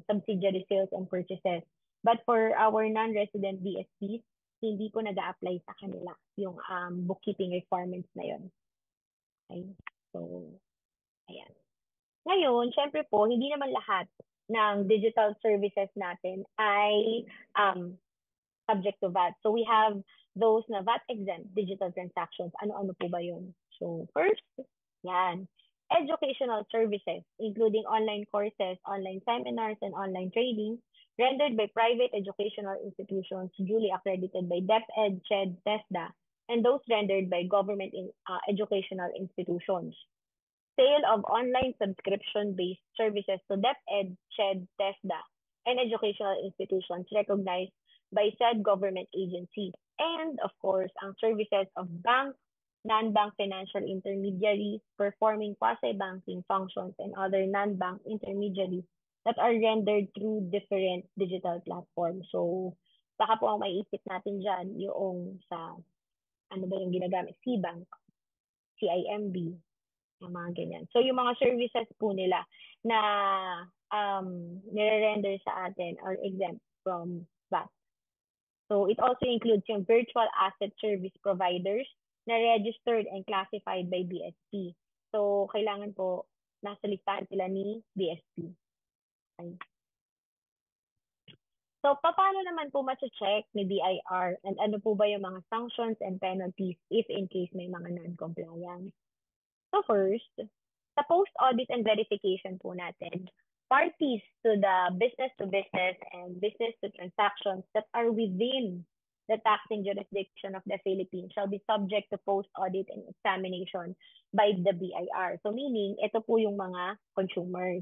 subsidiary sales and purchases. But for our non-resident DSPs, hindi po nag-a-apply sa kanila yung bookkeeping requirements na yun. Okay? So, ayan. Ngayon, syempre po, hindi naman lahat ng digital services natin ay subject to VAT. So we have those na VAT-exempt digital transactions. Ano-ano po ba yun? So first, yan. Educational services, including online courses, online seminars, and online training, rendered by private educational institutions duly accredited by DepEd, CHED, TESDA, and those rendered by government educational institutions. Sale of online subscription-based services to DepEd, CHED, TESDA, and educational institutions recognized by said government agencies. And, of course, ang services of bank, non-bank financial intermediaries performing quasi-banking functions and other non-bank intermediaries that are rendered through different digital platforms. So, baka po ang maiisip natin dyan yung sa, ano ba yung ginagamit? CBank, CIMB, yung mga ganyan. So, yung mga services po nila na nire-render sa atin are exempt from VAT. So, it also includes yung virtual asset service providers na registered and classified by BSP. So, kailangan po nasa listahan sila ni BSP. Okay. So, paano naman po ma-check ni BIR and ano po ba yung mga sanctions and penalties if in case may mga non-compliance? So first, sa post-audit and verification po natin, parties to the business-to-business and business-to-transactions that are within the taxing jurisdiction of the Philippines shall be subject to post-audit and examination by the BIR. So meaning, ito po yung mga consumers.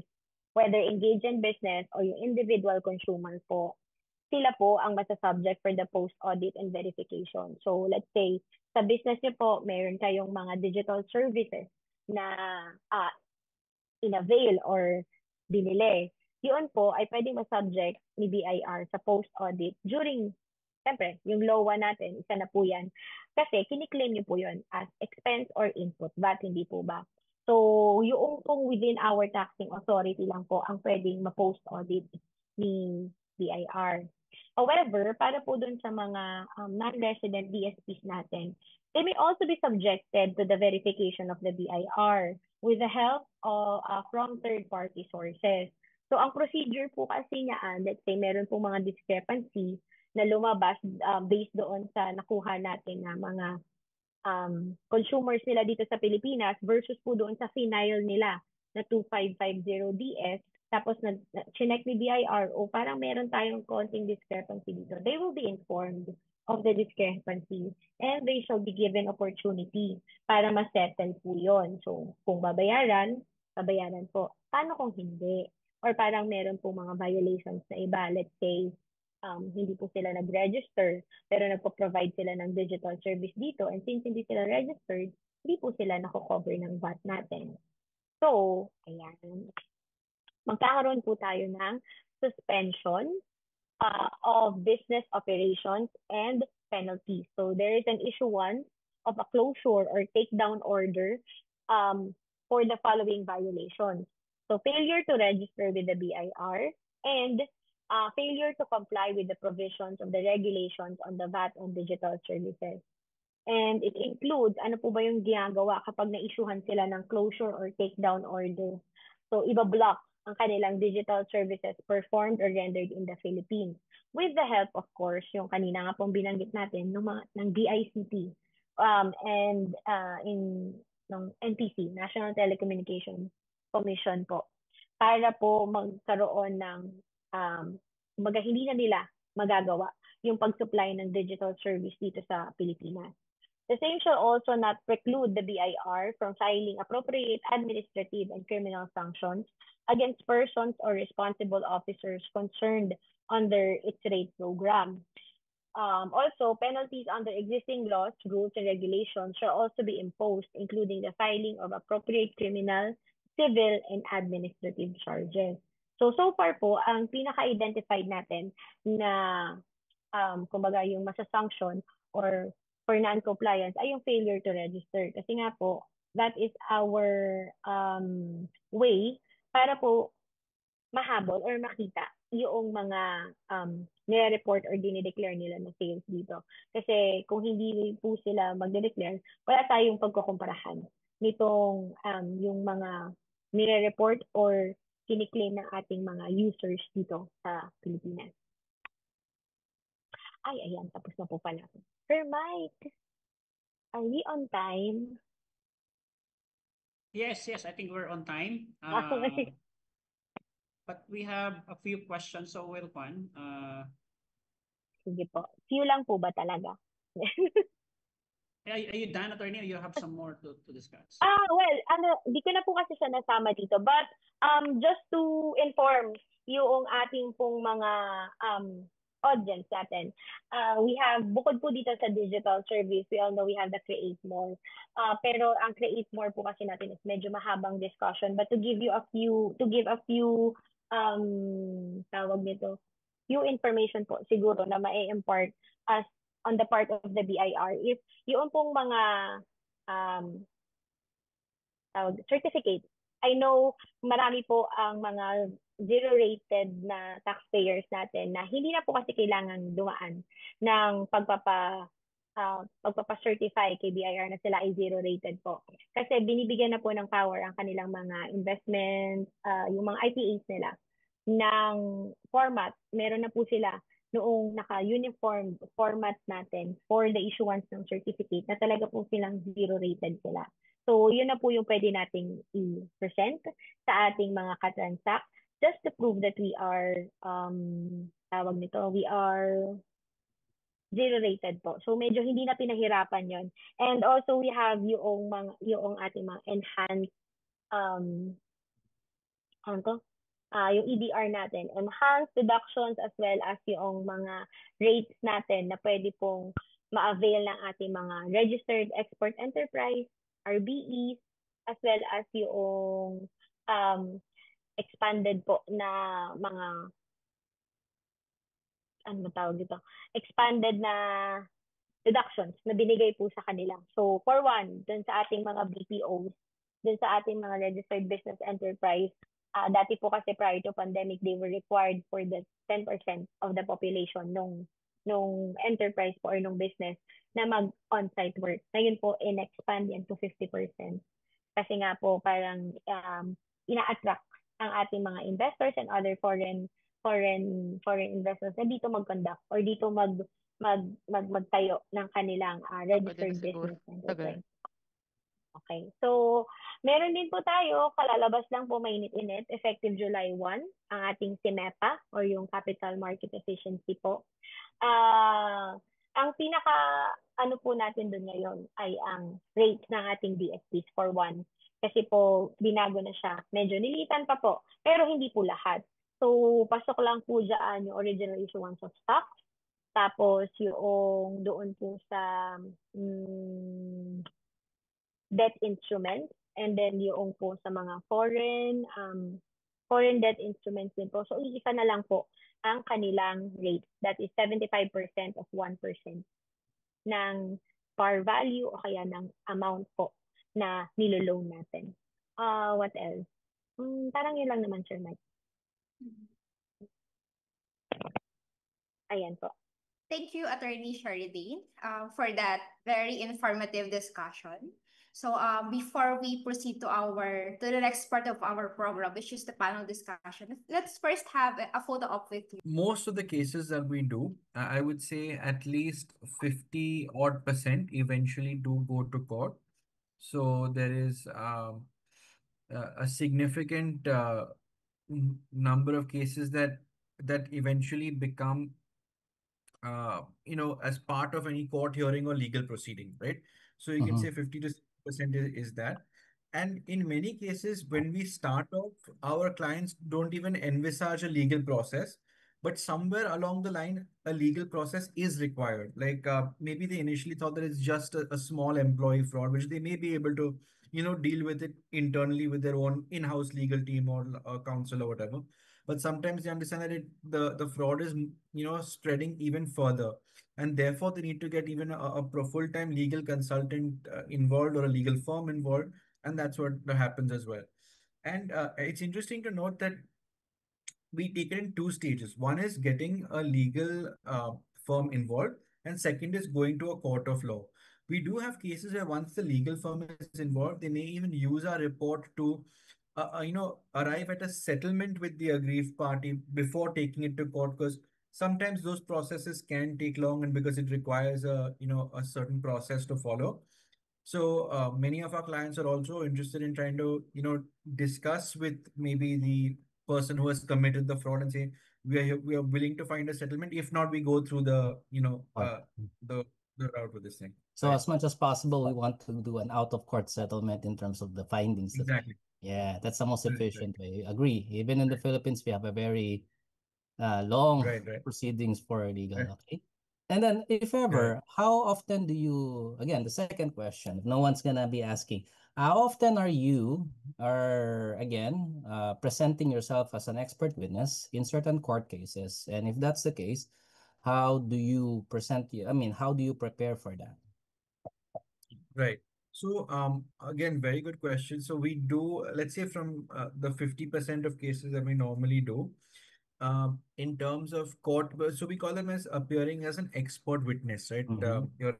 Whether engaged in business or yung individual consumer po, sila po ang masasubject for the post-audit and verification. So let's say, sa business niyo po, mayroon kayong mga digital services na in-avail or binili. Yun po ay pwedeng masubject ni BIR sa post-audit during, siyempre, yung LOA natin, isa na po yan. Kasi kiniklaim niyo po yun as expense or input, VAT, hindi po ba? So, yung kung within our taxing authority lang po ang pwedeng ma-post-audit ni BIR. However, para po dun sa mga non-resident DSPs natin, they may also be subjected to the verification of the BIR with the help of from third-party sources. So, ang procedure po kasi niyaan, let's say, meron po mga discrepancy na lumabas based doon sa nakuha natin na mga consumers nila dito sa Pilipinas versus po doon sa final nila na 2550DS. Tapos chinek ni BIR, o parang meron tayong konting discrepancy dito. They will be informed of the discrepancy and they shall be given opportunity para ma-settle po yun. So, kung babayaran, babayaran po. Paano kung hindi? Or parang meron po mga violations na iba. Let's say, hindi po sila nag-register, pero nagpo-provide sila ng digital service dito. And since hindi sila registered, hindi po sila nako-cover ng VAT natin. So, ayan. Magkakaroon po tayo ng suspension of business operations and penalties. So there is an issuance of a closure or takedown order for the following violations. So failure to register with the BIR and failure to comply with the provisions of the regulations on the VAT and digital services. And it includes, ano po ba yung ginagawa kapag na-issuehan sila ng closure or takedown order. So, iba-block ang kanilang digital services performed or rendered in the Philippines. With the help, of course, yung kanina nga pong binanggit natin, ng DICT and ng NTC, National Telecommunications Commission po. Para po magkaroon ng, hindi na nila magagawa yung pag-supply ng digital service dito sa Pilipinas. The same shall also not preclude the BIR from filing appropriate administrative and criminal sanctions against persons or responsible officers concerned under its rate program. Also, penalties under existing laws, rules, and regulations shall also be imposed, including the filing of appropriate criminal, civil, and administrative charges. So far po, ang pinaka-identified natin na kumbaga yung masasanction or for non-compliance ay yung failure to register. Kasi nga po, that is our way para po mahabol or makita yung mga nire-report or dinideclare nila na sales dito. Kasi kung hindi po sila magde-declare, wala tayong pagkukumparahan nitong yung mga nire-report or kiniklaim ng ating mga users dito sa Pilipinas. Ay, ayan, tapos na po pala. Sir Mike, are we on time? Yes, I think we're on time. Okay. But we have a few questions, so we'll one. Sige po. Few lang po ba talaga? Are you done, attorney, or you have some more to discuss? Well, di ko na po kasi siya nasama dito. But just to inform yung ating pong mga audience natin, we have, bukod po dito sa digital service, we all know we have the Create More. Pero ang Create More po kasi natin is medyo mahabang discussion. But to give a few, tawag nito, few information po siguro na ma-impart as on the part of the BIR. If yung pong mga certificate. I know marami po ang mga zero-rated na taxpayers natin na hindi na po kasi kailangan dumaan ng pagpapa-certify kay BIR na sila ay zero-rated po. Kasi binibigyan na po ng power ang kanilang mga investment, yung mga IPAs nila ng format. Meron na po sila noong naka-uniform format natin for the issuance ng certificate na talaga po silang zero-rated sila. So, yun na po yung pwede nating i-present sa ating mga katransact just to prove that we are, we are zero-rated po. So, medyo hindi na pinahirapan yon. And also, we have yung ating mga enhanced, yung EDR natin, enhanced deductions as well as yung mga rates natin na pwede pong ma-avail ng ating mga registered export enterprise, RBEs, as well as yung expanded po na mga, expanded na deductions na binigay po sa kanila. So, for one, dun sa ating mga BPOs, dun sa ating mga registered business enterprise, dati po kasi prior to pandemic, they were required for the 10% of the population nung enterprise po or nung business na mag-on-site work. Ngayon po, in-expand yan to 50%. Kasi nga po, parang ina-attract ang ating mga investors and other foreign investors na dito mag-conduct or dito magtayo ng kanilang registered business enterprise. Okay. So, meron din po tayo, kalalabas lang po mainit-init, effective July 1, ang ating CIMEPA or yung Capital Market Efficiency po. Ang pinaka ano po natin dun ngayon ay ang rate ng ating DSPs for one. Kasi po, binago na siya. Medyo nilitan pa po, pero hindi po lahat. So, pasok lang po dyan yung original issuance of stock. Tapos, yung doon po sa mm, debt instruments. And then, yung po sa mga foreign debt instruments din po. So, iisa na lang po ang kanilang rate. That is 75% of 1% ng par value o kaya ng amount po na niloloan natin. What else? Parang yun lang naman, Sir Mike. Ayan po. Thank you, Attorney Sharidine, for that very informative discussion. So before we proceed to the next part of our program, which is the panel discussion, let's first have a photo op with you. Most of the cases that we do, I would say at least 50 odd percent eventually do go to court. So there is a significant number of cases that eventually become as part of any court hearing or legal proceeding, right? So you can say 50 to 60% is that. And in many cases, when we start off, our clients don't even envisage a legal process, but somewhere along the line, a legal process is required. Like maybe they initially thought that it's just a small employee fraud, which they may be able to, deal with it internally with their own in-house legal team or counsel or whatever. But sometimes they understand that the fraud is spreading even further, and therefore they need to get even a full-time legal consultant involved or a legal firm involved, and that's what happens as well. And it's interesting to note that we take it in two stages. One is getting a legal firm involved, and second is going to a court of law. We do have cases where once the legal firm is involved, they may even use our report to, arrive at a settlement with the aggrieved party before taking it to court, because sometimes those processes can take long, and because it requires a certain process to follow. So many of our clients are also interested in trying to, discuss with maybe the person who has committed the fraud and say, we are willing to find a settlement. If not, we go through the, the route with this thing. So Right. as much as possible, we want to do an out-of-court settlement in terms of the findings. Exactly. Yeah, that's the most Right, efficient way. Agree. Even in the Philippines, we have a very long Right. proceedings for legal. Right. Okay. And then if ever, Right. how often do you, again, the second question, if no one's gonna be asking, how often are you, again, presenting yourself as an expert witness in certain court cases? And if that's the case, how do you how do you prepare for that? Right. So, again, very good question. So we do, let's say from the 50% of cases that we normally do, in terms of court, so we call them as appearing as an expert witness, right? You're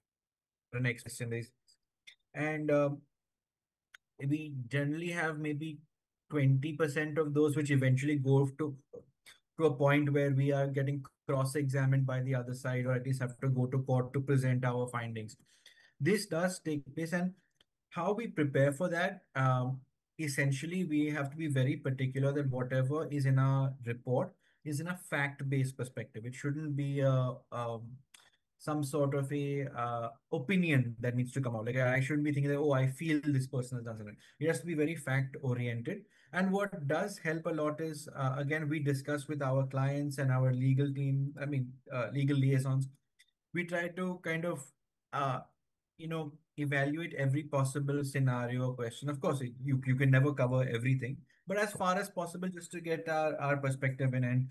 an expert in this. And we generally have maybe 20% of those which eventually go to a point where we are getting cross-examined by the other side, or at least have to go to court to present our findings. This does take place, and how we prepare for that, essentially, we have to be very particular that whatever is in our report is in a fact-based perspective. It shouldn't be some sort of a opinion that needs to come out. Like I shouldn't be thinking that, oh, I feel this person has done something. It has to be very fact-oriented. And what does help a lot is, again, we discuss with our clients and our legal team, legal liaisons. We try to kind of, evaluate every possible scenario or question. Of course, you can never cover everything, but as far as possible, just to get our perspective in. And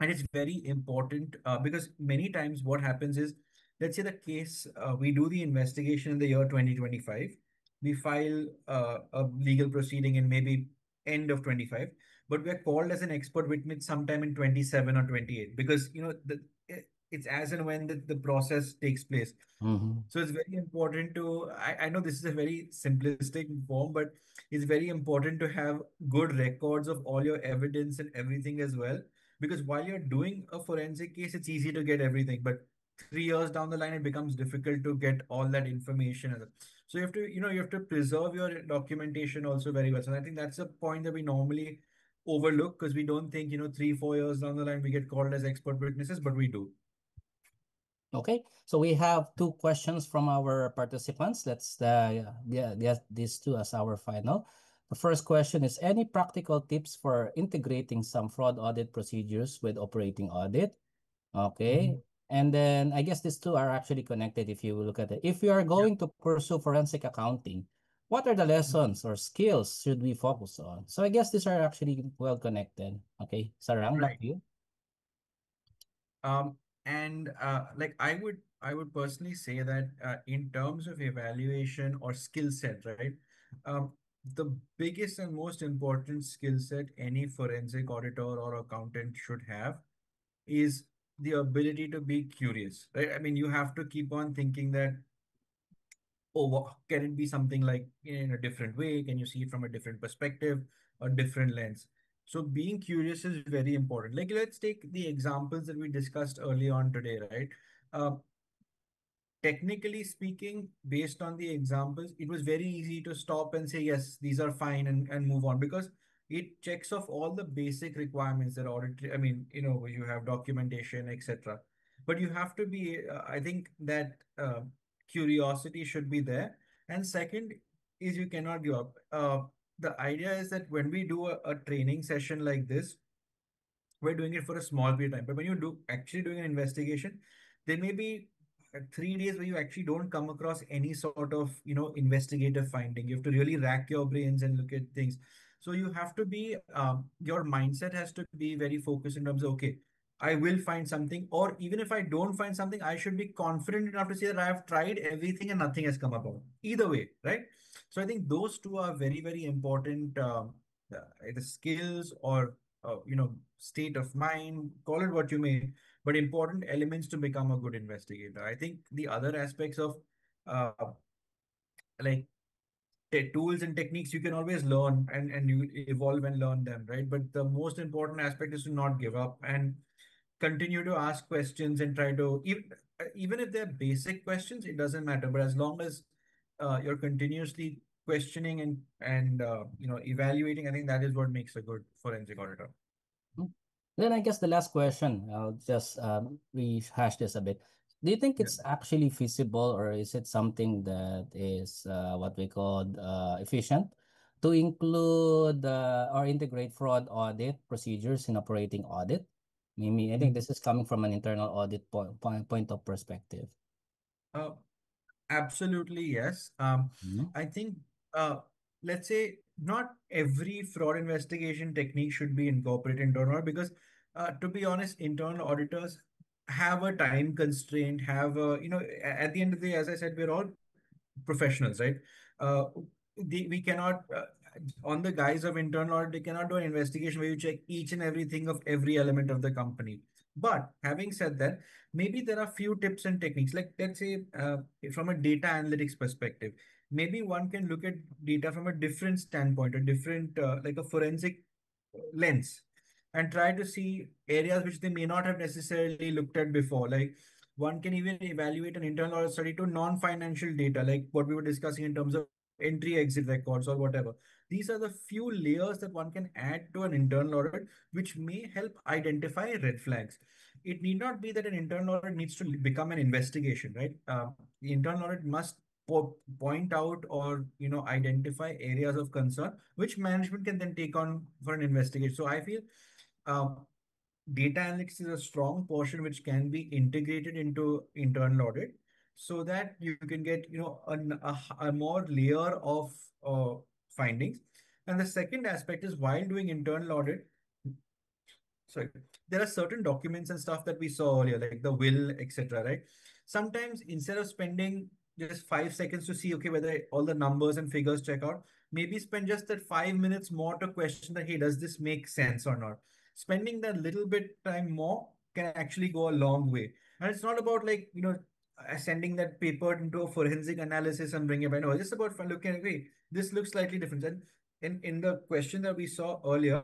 it's very important because many times what happens is, let's say the case, we do the investigation in the year 2025, we file a legal proceeding in maybe end of 25, but we're called as an expert witness sometime in 27 or 28, because it's as and when the process takes place. So it's very important to, I know this is a very simplistic form, but it's very important to have good records of all your evidence and everything as well. Because while you're doing a forensic case, it's easy to get everything, but 3 years down the line, it becomes difficult to get all that information. So you have to preserve your documentation also very well. So I think that's a point that we normally overlook, because we don't think, 3, 4 years down the line, we get called as expert witnesses, but we do. Okay, so we have two questions from our participants. Let's get these two as our final. The first question is, any practical tips for integrating some fraud audit procedures with operating audit? Okay. And then I guess these two are actually connected if you look at it. If you are Yeah. going to pursue forensic accounting, what are the lessons or skills should we focus on? So I guess these are actually well connected. Okay, Sarang, back Right. to you. And like I would personally say that in terms of evaluation or skill set, right? Um, the biggest and most important skill set any forensic auditor or accountant should have is the ability to be curious, right? I mean, you have to keep on thinking that, oh, can it be something like in a different way? Can you see it from a different perspective or different lens? So being curious is very important. Like, let's take the examples that we discussed early on today, right? Uh, Technically speaking, based on the examples, it was very easy to stop and say, yes, these are fine, and move on, because it checks off all the basic requirements that audit, I mean, you have documentation, etc. But you have to be, I think that curiosity should be there. And second is you cannot give up. The idea is that when we do a training session like this, we're doing it for a small period of time. But when you do actually doing an investigation, there may be 3 days where you actually don't come across any sort of investigative finding. You have to really rack your brains and look at things. So you have to be your mindset has to be very focused in terms of, okay, I will find something, or even if I don't find something, I should be confident enough to say that I have tried everything and nothing has come about. Either way, right? So I think those two are very, very important, the skills or state of mind, call it what you may, but important elements to become a good investigator. I think the other aspects of uh, like tools and techniques you can always learn, and you evolve and learn them, right? But the most important aspect is to not give up and continue to ask questions and try to even if they're basic questions, it doesn't matter. But as long as you're continuously questioning and evaluating, I think that is what makes a good forensic auditor. Mhm. Then I guess the last question, I'll just rehash this a bit. Do you think Yeah. it's actually feasible, or is it something that is what we call efficient to include or integrate fraud audit procedures in operating audit? Maybe I think Mhm. this is coming from an internal audit point of perspective. Uh, Absolutely, yes. Mhm. I think, uh, let's say not every fraud investigation technique should be incorporated into an audit, because, to be honest, internal auditors have a time constraint, at the end of the day, as I said, we're all professionals, right? Uh, we cannot, on the guise of internal audit, they cannot do an investigation where you check each and everything of every element of the company. But having said that, maybe there are few tips and techniques. Like, let's say, from a data analytics perspective, maybe one can look at data from a different standpoint, a different, like a forensic lens, and try to see areas which they may not have necessarily looked at before. Like, one can even evaluate an internal audit study to non-financial data, like what we were discussing in terms of entry exit records or whatever. These are the few layers that one can add to an internal audit, which may help identify red flags. It need not be that an internal audit needs to become an investigation, right? The internal audit must point out or identify areas of concern which management can then take on for an investigation. So I feel um, data analytics is a strong portion which can be integrated into internal audit, so that you can get a more layer of findings. And the second aspect is, while doing internal audit, sorry, there are certain documents and stuff that we saw earlier, like the will, etc., right? Sometimes instead of spending just 5 seconds to see, okay, whether all the numbers and figures check out, maybe spend just that 5 minutes more to question that, hey, does this make sense or not? Spending that little bit time more can actually go a long way. And it's not about, like, sending that paper into a forensic analysis and bring it back. No, it's just about looking at, okay, this looks slightly different. And in the question that we saw earlier,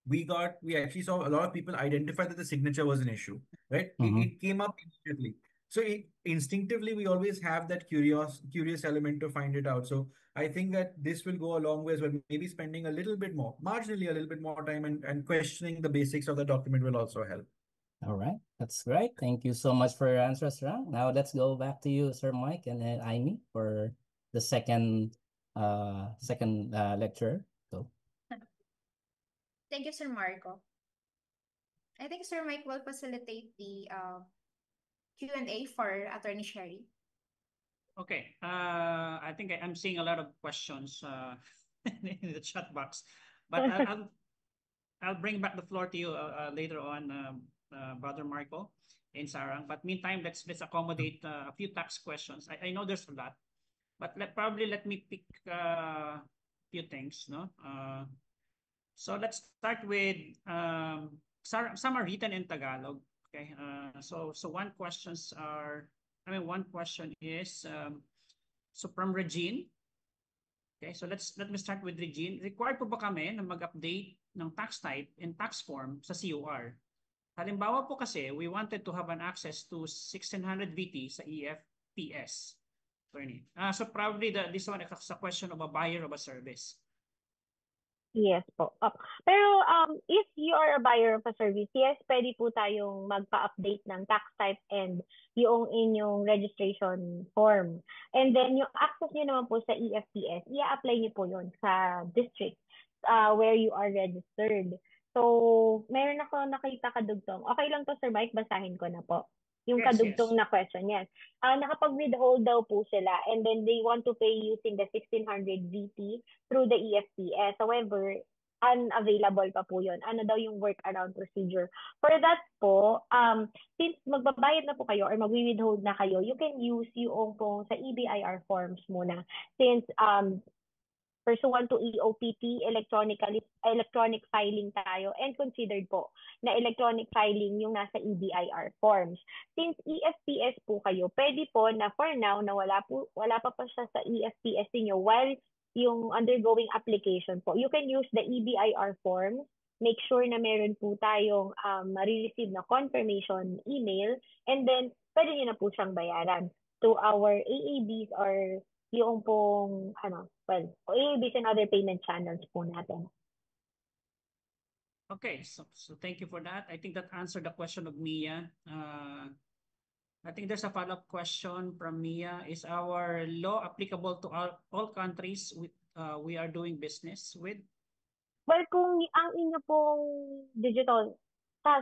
we actually saw a lot of people identify that the signature was an issue, right? Mhm. It came up immediately. So instinctively, we always have that curious element to find it out. So I think that this will go a long way as well. Maybe spending a little bit more, marginally a little bit more time, and questioning the basics of the document will also help. All right, that's great. Thank you so much for your answers, Ram. Now let's go back to you, Sir Mike and then Amy for the second lecture. Go. Thank you, Sir Marco. I think Sir Mike will facilitate the Q&A for Attorney Sherry. Okay. I think I'm seeing a lot of questions in the chat box, but I'll bring back the floor to you later on, Brother Marco and Sarang. But meantime, let's accommodate a few tax questions. I know there's a lot, but probably let me pick a few things. No. So let's start with some are written in Tagalog. Okay. So one question is so from Regine. Okay, so let me start with Regine. Required po ba kami na mag-update ng tax type and tax form sa COR? Halimbawa po kasi, we wanted to have an access to 1600 VT sa EFPS. So probably this one is a question of a buyer of a service. Yes po. Pero if you are a buyer of a service, yes, pwede po tayong magpa-update ng tax type and yung inyong registration form. And then yung access nyo naman po sa EFPS, i-apply nyo po yun sa district where you are registered. So, meron ako nakita kadugtong. Okay lang to, Sir Mike, basahin ko na po. Yung Yes, kadugtong yes. na question, yes. Nakapag-withhold daw po sila and then they want to pay using the 1600 VT through the EFPS. However, unavailable pa po yun. Ano daw yung workaround procedure? For that po, since magbabayad na po kayo or magwi-withhold na kayo, you can use yung po sa EBIR forms muna. Since pursuant to EOPT, electronic filing tayo and considered po na electronic filing yung nasa EBIR forms. Since EFPS po kayo, pwede po na for now na wala pa siya sa EFPS niyo while yung undergoing application po. You can use the EBIR forms. Make sure na meron po tayong ma-receive na confirmation email and then pwede niyo na po siyang bayaran to our AABs or yung pong, AABs and other payment channels po natin. Okay, so thank you for that. I think that answered the question of Mia. I think there's a follow-up question from Mia. Is our law applicable to all countries we are doing business with? Well, kung ang inyo pong digital, sa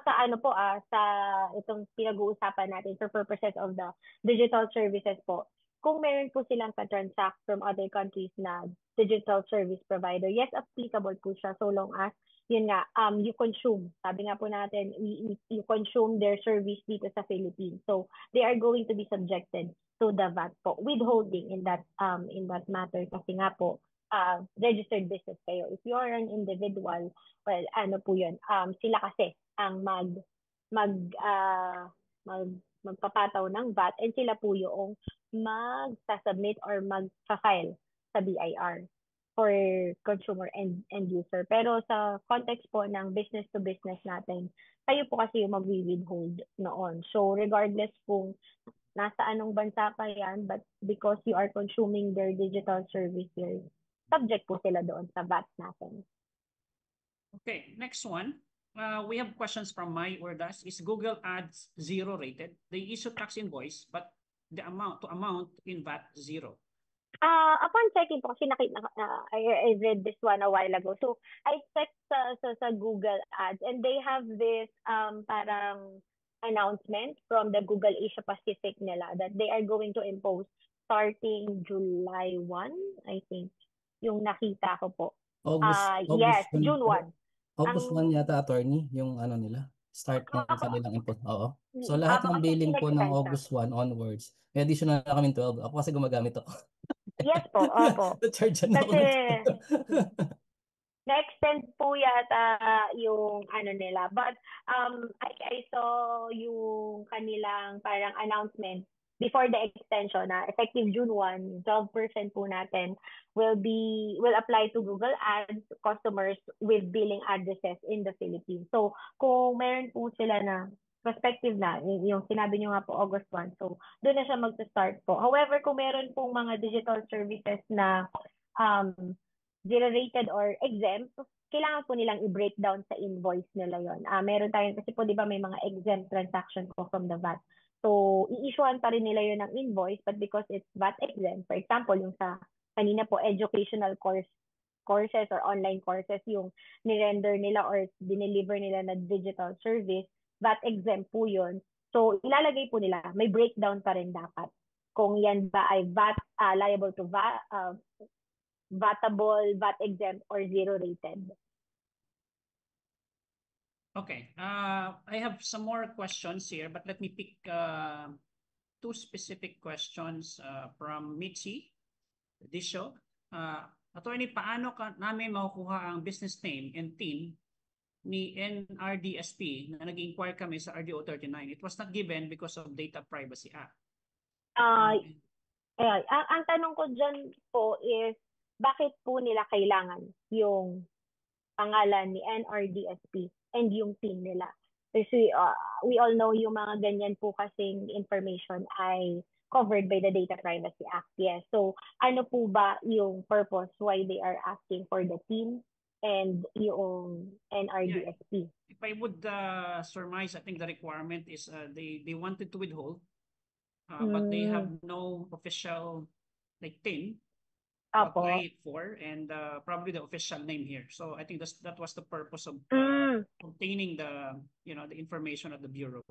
itong pinag-uusapan natin for purposes of the digital services po, kung meron po silang ka-transact from other countries na digital service provider, yes, applicable po siya so long as, yun nga, you consume. Sabi nga po natin, you consume their service dito sa Philippines. So, they are going to be subjected to the VAT po, withholding in that matter kasi nga po, registered business kayo. If you are an individual, well, ano po yun, sila kasi ang magpapataw ng VAT and sila po yung mag-submit or mag-file sa BIR for consumer and user. Pero sa context po ng business to business natin, kayo po kasi yung mag-withhold noon. So regardless kung nasa anong bansa pa yan, but because you are consuming their digital services, subject po sila doon sa VAT natin. Okay, next one. We have questions from My Ordas. Is Google Ads 0 rated? They issue tax invoice, but the amount in VAT 0. Upon checking po, kasi I read this one a while ago. So, I checked sa Google Ads and they have this parang announcement from the Google Asia Pacific nila that they are going to impose starting July 1, I think. Yung nakita ko po. Yes, June 1. August 1 yata, attorney, yung ano nila. Start ng kanilang import. Oo. So lahat ng billing po ng August 1 onwards. May additional na kami 12. Ako kasi gumagamit ako. Yes po, opo. Na-charge na ako. Na-extend po yata yung ano nila. But I saw yung kanilang parang announcement before the extension na effective June 1, 12% po natin will apply to Google Ads customers with billing addresses in the Philippines. So, kung meron po sila na prospective na, yung sinabi nyo nga po August 1, so doon na siya mag-start po. However, kung meron pong mga digital services na zero-rated or exempt, kailangan po nilang i-breakdown sa invoice nila yon. Meron tayong, kasi po di ba may mga exempt transaction po from the VAT. So, i-issuean pa rin nila yun ng invoice, but because it's VAT exempt, for example, yung sa kanina po, educational courses or online courses, yung nirender nila or dineliver nila na digital service, VAT exempt po yun. So, ilalagay po nila, may breakdown pa rin dapat. Kung yan ba ay VAT, liable to VAT, VATable, VAT exempt, or zero rated. Okay. I have some more questions here, but let me pick two specific questions from Mitzi Disho. Attorney, paano namin makukuha ang business name and team ni NRDSP na nag-inquire kami sa RDO 39? It was not given because of Data Privacy Act. Ang tanong ko dyan po is, bakit po nila kailangan yung pangalan ni NRDSP and yung team nila? Kasi we all know yung mga ganyan po kasing information ay covered by the Data Privacy Act. Yes. So, ano po ba yung purpose why they are asking for the team and yung NRDSP? Yeah. If I would surmise, I think the requirement is they wanted to withhold, but they have no official team to apply it for, and probably the official name here. So I think that was the purpose of obtaining the information at the bureau.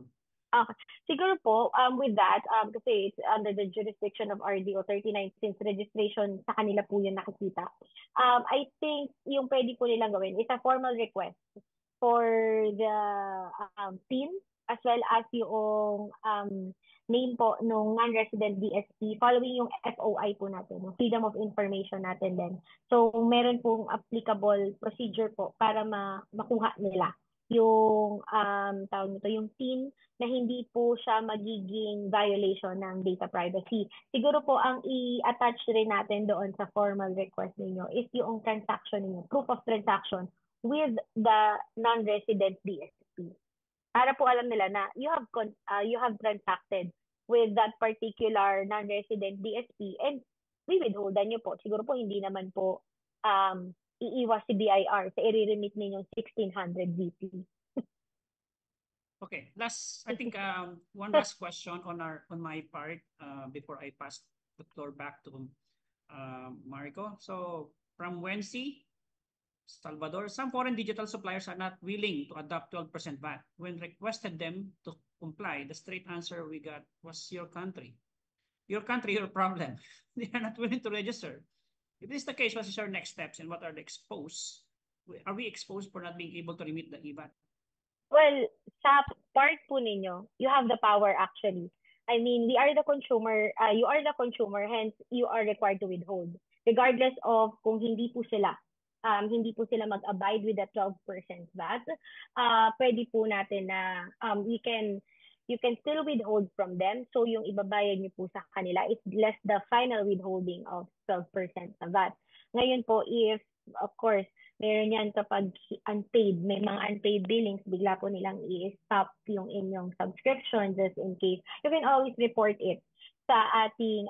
Okay. Siguro po, with that, kasi it's under the jurisdiction of RDO 39 since registration sa kanila po yung nakikita. I think yung pwede po nilang gawin is a formal request for the team as well as yung name po nung non-resident DSP following yung FOI po natin, yung Freedom of Information natin din. So, meron pong applicable procedure po para makuha nila yung tawag nito, yung team na hindi po siya magiging violation ng data privacy. Siguro po ang i-attach rin natin doon sa formal request ninyo is yung transaction ninyo, proof of transaction with the non-resident DSP. Para po alam nila na you have transacted with that particular non-resident DSP and we withholdan nyo po. Siguro po hindi naman po iiwas si BIR sa i-remit ninyong 1600 VP. Okay, I think one last question on my part before I pass the floor back to Mariko. So from Wency Salvador, some foreign digital suppliers are not willing to adopt 12% VAT. When requested them to comply, the straight answer we got was your country. Your country, your problem. They are not willing to register. If this is the case, what is our next steps and what are the exposed? Are we exposed for not being able to remit the IVAT? Well, sa part po ninyo, you have the power actually. I mean, we are the consumer, you are the consumer, hence you are required to withhold. Regardless of kung hindi po sila mag-abide with the 12% VAT, pwede po natin na you can still withhold from them. So yung ibabayad niyo po sa kanila is less the final withholding of 12% na VAT. Ngayon po, if, of course, meron yan kapag unpaid, may mga unpaid billings, bigla po nilang i-stop yung inyong subscription just in case. You can always report it sa ating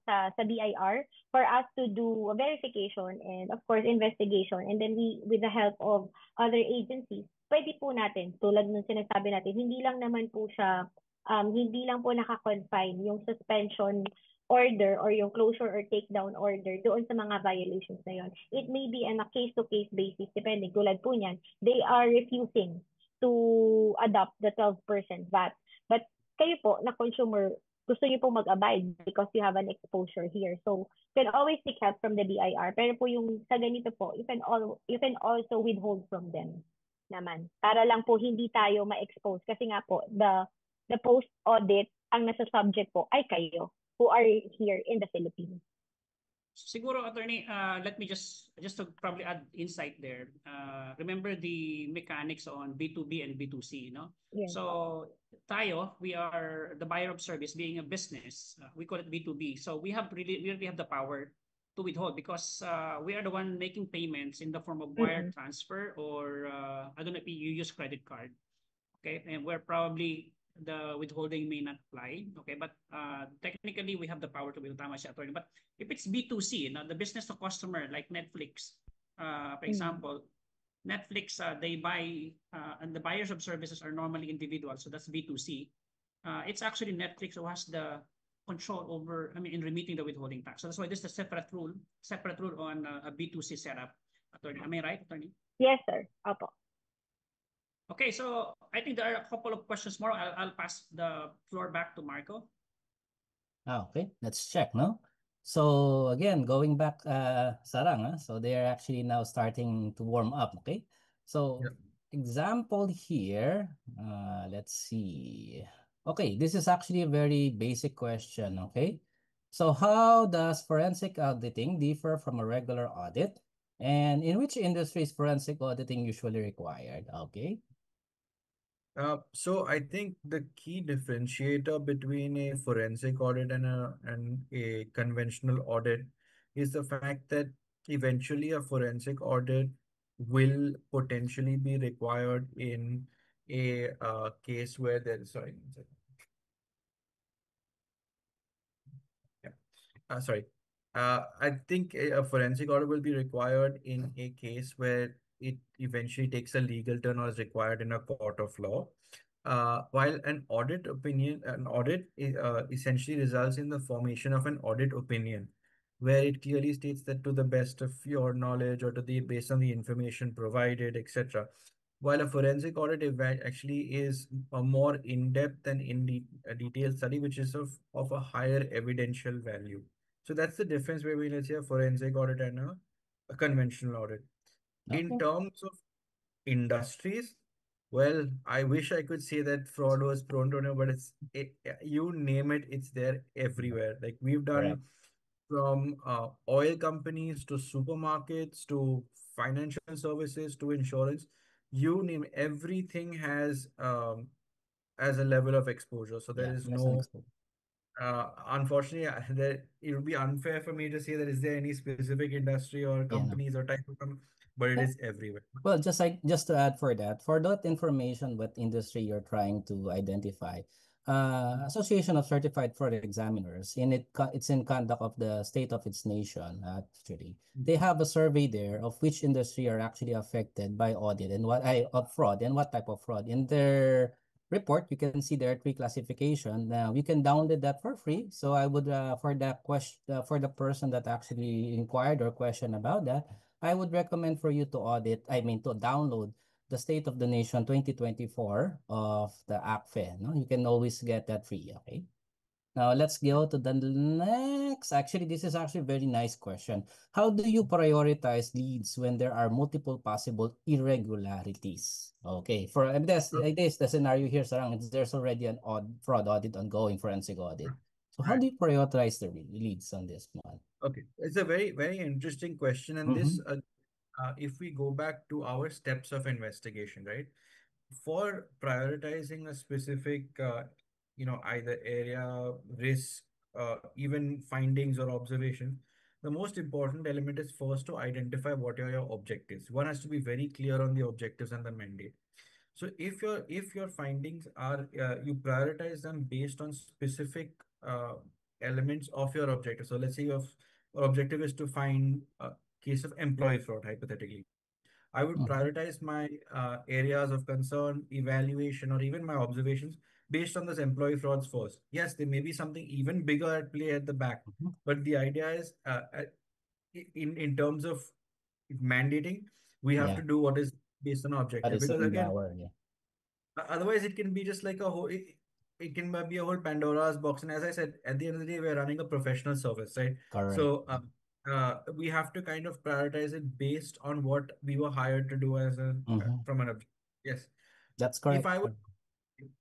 sa BIR for us to do a verification and of course investigation, and then we, with the help of other agencies, pwede po natin, tulad ng sinasabi natin, hindi lang naman po siya hindi lang po naka-confine yung suspension order or yung closure or takedown order doon sa mga violations na yon. It may be on a case-to-case basis, depending. Tulad po niyan, they are refusing to adopt the 12% VAT. But kayo po, na consumer, gusto niyo po mag-abide because you have an exposure here. So, you can always seek help from the BIR. Pero po yung sa ganito po, you can also withhold from them naman. Para lang po hindi tayo ma-expose. Kasi nga po, the post-audit, ang nasa subject po ay kayo who are here in the Philippines. Siguro, attorney, let me just to probably add insight there. Remember the mechanics on B2B and B2C, no? Yes. So tayo, we are the buyer of service, being a business. We call it B2B. So we really have the power to withhold because we are the one making payments in the form of wire transfer or I don't know if you use credit card. Okay, and we're probably the withholding may not apply. Okay, but technically we have the power to withhold. Tama siya, attorney. But if it's B2C, the business to customer like Netflix, for example, Netflix, they buy, and the buyers of services are normally individuals, so that's B2C. It's actually Netflix who has the control over, I mean, in remitting the withholding tax. So that's why this is a separate rule on a B2C setup. Attorney, am I right, attorney? Yes, sir. Opo. Okay, so I think there are a couple of questions more. I'll pass the floor back to Marco. Okay, let's check, no? So again, going back, Sarang, so they are actually now starting to warm up, okay? So Yeah. example here, let's see. Okay, this is actually a very basic question, okay? So how does forensic auditing differ from a regular audit? And in which industry is forensic auditing usually required? Okay. So I think the key differentiator between a forensic audit and a conventional audit is the fact that eventually a forensic audit will potentially be required in a case where there is, sorry, one second. Yeah. Sorry. I think a forensic audit will be required in a case where it eventually takes a legal turn or is required in a court of law. While an audit essentially results in the formation of an audit opinion, where it clearly states that to the best of your knowledge or based on the information provided, etc. While a forensic audit actually is a more in-depth and a detailed study, which is of a higher evidential value. So that's the difference between, let's say, a forensic audit and a conventional audit. Okay. In terms of industries, well, I wish I could say that fraud was prone to, but you name it, it's there everywhere. Like we've Correct. done from oil companies to supermarkets to financial services to insurance, you name everything has a level of exposure. So there Yeah, is there's an no expo. unfortunately, it would be unfair for me to say that is there any specific industry or Yeah, no. companies or type of company, but it Yeah. is everywhere. Well, just to add for that information, what industry you're trying to identify, Association of Certified Fraud Examiners, it's in conduct of the state of its nation. Actually, they have a survey there of which industry are actually affected by audit and of fraud and what type of fraud. In their report, you can see there are three classification. Now you can download that for free. So I would for that question for the person that actually inquired or questioned about that. I would recommend for you to to download the State of the Nation 2024 of the ACFE. No? You can always get that free, okay? Now let's go to the next. Actually, this is actually a very nice question. How do you prioritize leads when there are multiple possible irregularities? Okay, for this the scenario here, Sarang, there's already an fraud audit ongoing, forensic audit. So how Right. do you prioritize the leads on this one? Okay, it's a very, very interesting question. And this, if we go back to our steps of investigation, right? For prioritizing a specific, either area, risk, even findings or observations, the most important element is first to identify what are your objectives. One has to be very clear on the objectives and the mandate. So if your findings are you prioritize them based on specific elements of your objective. So let's say your objective is to find a case of employee fraud, hypothetically. I would prioritize my areas of concern, evaluation, or even my observations based on those employee frauds first. Yes, there may be something even bigger at play at the back, but the idea is in terms of mandating, we have Yeah, to do what is based on that objective. is Because in again, our, yeah. otherwise it can be just like a whole. It can be a whole Pandora's box. And as I said, at the end of the day, we're running a professional service, right? Correct. So we have to kind of prioritize it based on what we were hired to do as from an objective. Yes. That's If correct. I would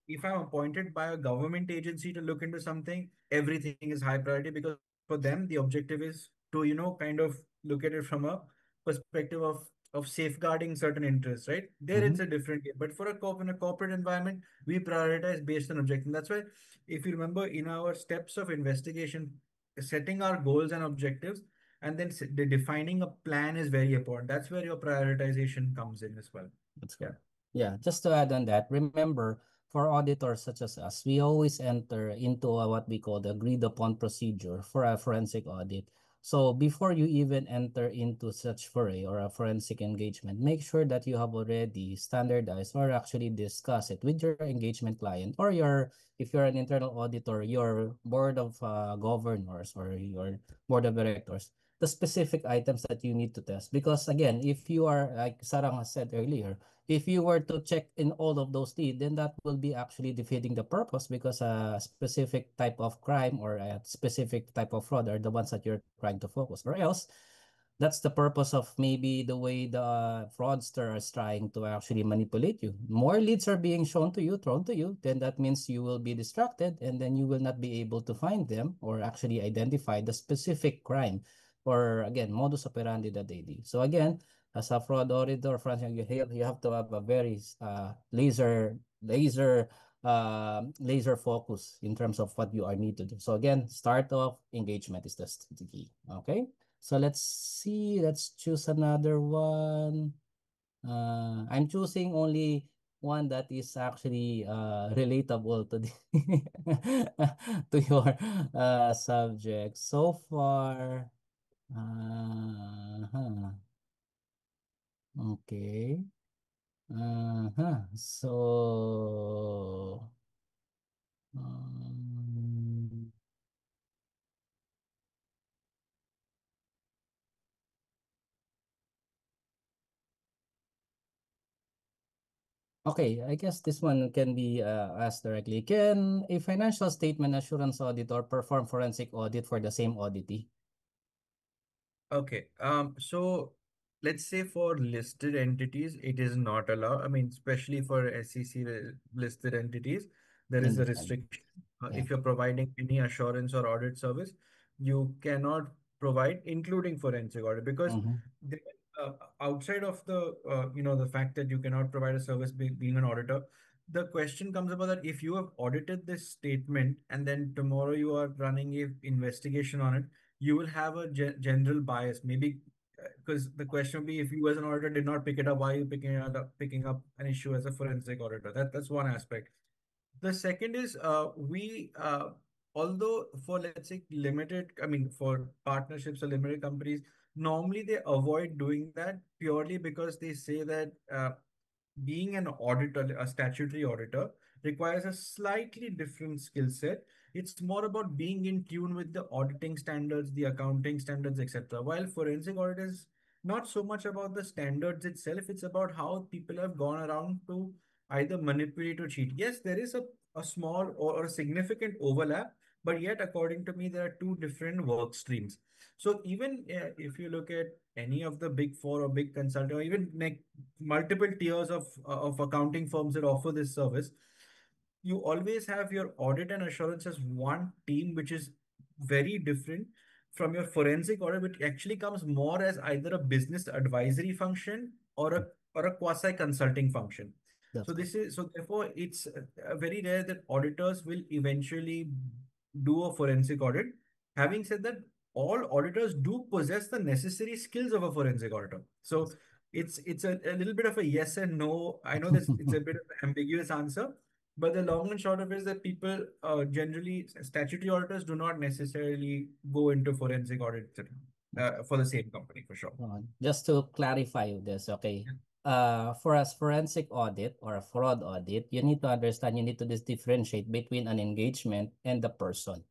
if I'm appointed by a government agency to look into something, everything is high priority because for them the objective is to kind of look at it from a perspective of safeguarding certain interests, right? There it's a different game. But for in a corporate environment, we prioritize based on objective. That's why, if you remember, in our steps of investigation, setting our goals and objectives and then defining a plan is very important. That's where your prioritization comes in as well. That's Yeah. correct. Yeah, just to add on that, remember, for auditors such as us, we always enter into what we call the agreed upon procedure for a forensic audit. So before you even enter into such foray or a forensic engagement, make sure that you have already standardized or actually discuss it with your engagement client or if you're an internal auditor, your board of governors or your board of directors, the specific items that you need to test. Because again, if you are, like Sarang has said earlier, if you were to check in all of those leads, then that will be actually defeating the purpose because a specific type of crime or a specific type of fraud are the ones that you're trying to focus. Or else, that's the purpose of maybe the way the fraudster is trying to actually manipulate you. More leads are being shown to you, thrown to you, then that means you will be distracted and then you will not be able to find them or actually identify the specific crime or again, modus operandi that they do. So again, as a fraud auditor, Francis, you have to have a very laser focus in terms of what you are need to do. So again, start off engagement is the key. Okay. So let's see. Let's choose another one. I'm choosing only one that is actually relatable to the to your subject so far. Uh-huh. Okay. Uh-huh. So, um, okay, I guess this one can be asked directly. Can a financial statement assurance auditor perform forensic audit for the same auditee? Okay. So let's say for listed entities, it is not allowed. I mean, especially for SEC listed entities, there is a Understand. restriction. Yeah. If you're providing any assurance or audit service, you cannot provide, including forensic audit, because Mm-hmm. there, outside of the fact that you cannot provide a service being an auditor, the question comes about that if you have audited this statement and then tomorrow you are running a investigation on it, you will have a general bias. Maybe because the question would be, if you as an auditor did not pick it up, why are you picking up an issue as a forensic auditor? That's one aspect. The second is although for, let's say, limited, I mean, for partnerships or limited companies, normally they avoid doing that purely because they say that being an auditor, a statutory auditor, requires a slightly different skill set. It's more about being in tune with the auditing standards, the accounting standards, etc. While forensic audit is not so much about the standards itself, it's about how people have gone around to either manipulate or cheat. Yes, there is a small or a significant overlap, but yet, according to me, there are two different work streams. So even if you look at any of the big four or big consulting, or even like multiple tiers of accounting firms that offer this service, you always have your audit and assurance as one team, which is very different from your forensic audit, which actually comes more as either a business advisory function or a quasi consulting function. That's So correct. therefore it's very rare that auditors will eventually do a forensic audit. Having said that, all auditors do possess the necessary skills of a forensic auditor. So it's a little bit of a yes and no. I know this it's a bit of an ambiguous answer, but the long and short of it is that people generally, statutory auditors do not necessarily go into forensic audit for the same company for sure. Just to clarify this, okay. For a forensic audit or a fraud audit, you need to understand, you need to differentiate between an engagement and the person.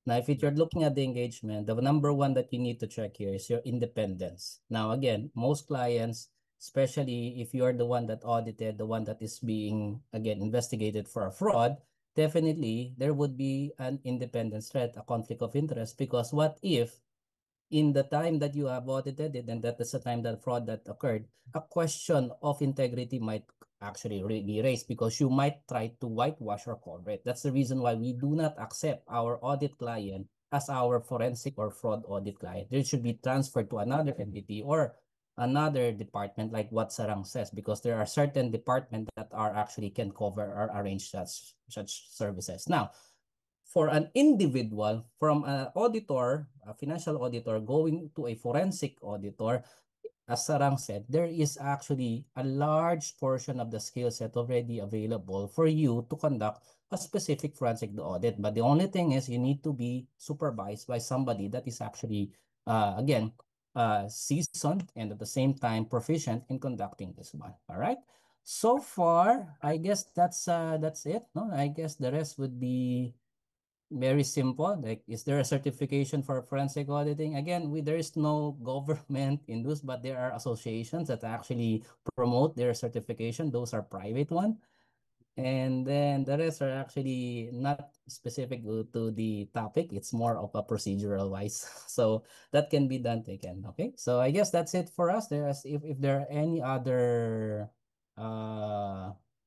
Now, if you're looking at the engagement, the number one that you need to check here is your independence. Now, again, most clients, especially if you're the one that audited, the one that is being, again, investigated for a fraud, definitely there would be an independence threat, a conflict of interest, because what if in the time that you have audited it, and that is the time that fraud that occurred, a question of integrity might actually be raised because you might try to whitewash or cover it. That's the reason why we do not accept our audit client as our forensic or fraud audit client. They should be transferred to another entity or another department, like what Sarang says, because there are certain departments that are actually can cover or arrange such services. Now, for an individual, from an auditor, a financial auditor, going to a forensic auditor, as Sarang said, there is actually a large portion of the skill set already available for you to conduct a specific forensic audit. But the only thing is you need to be supervised by somebody that is actually again, seasoned and at the same time proficient in conducting this one. All right. So far, I guess that's it. No, I guess the rest would be very simple. Like, is there a certification for forensic auditing? Again, there is no government induced, but there are associations that actually promote their certification. Those are private one. And then the rest are actually not specific to the topic. It's more of a procedural wise. So that can be done taken. Okay. So I guess that's it for us. If there are any other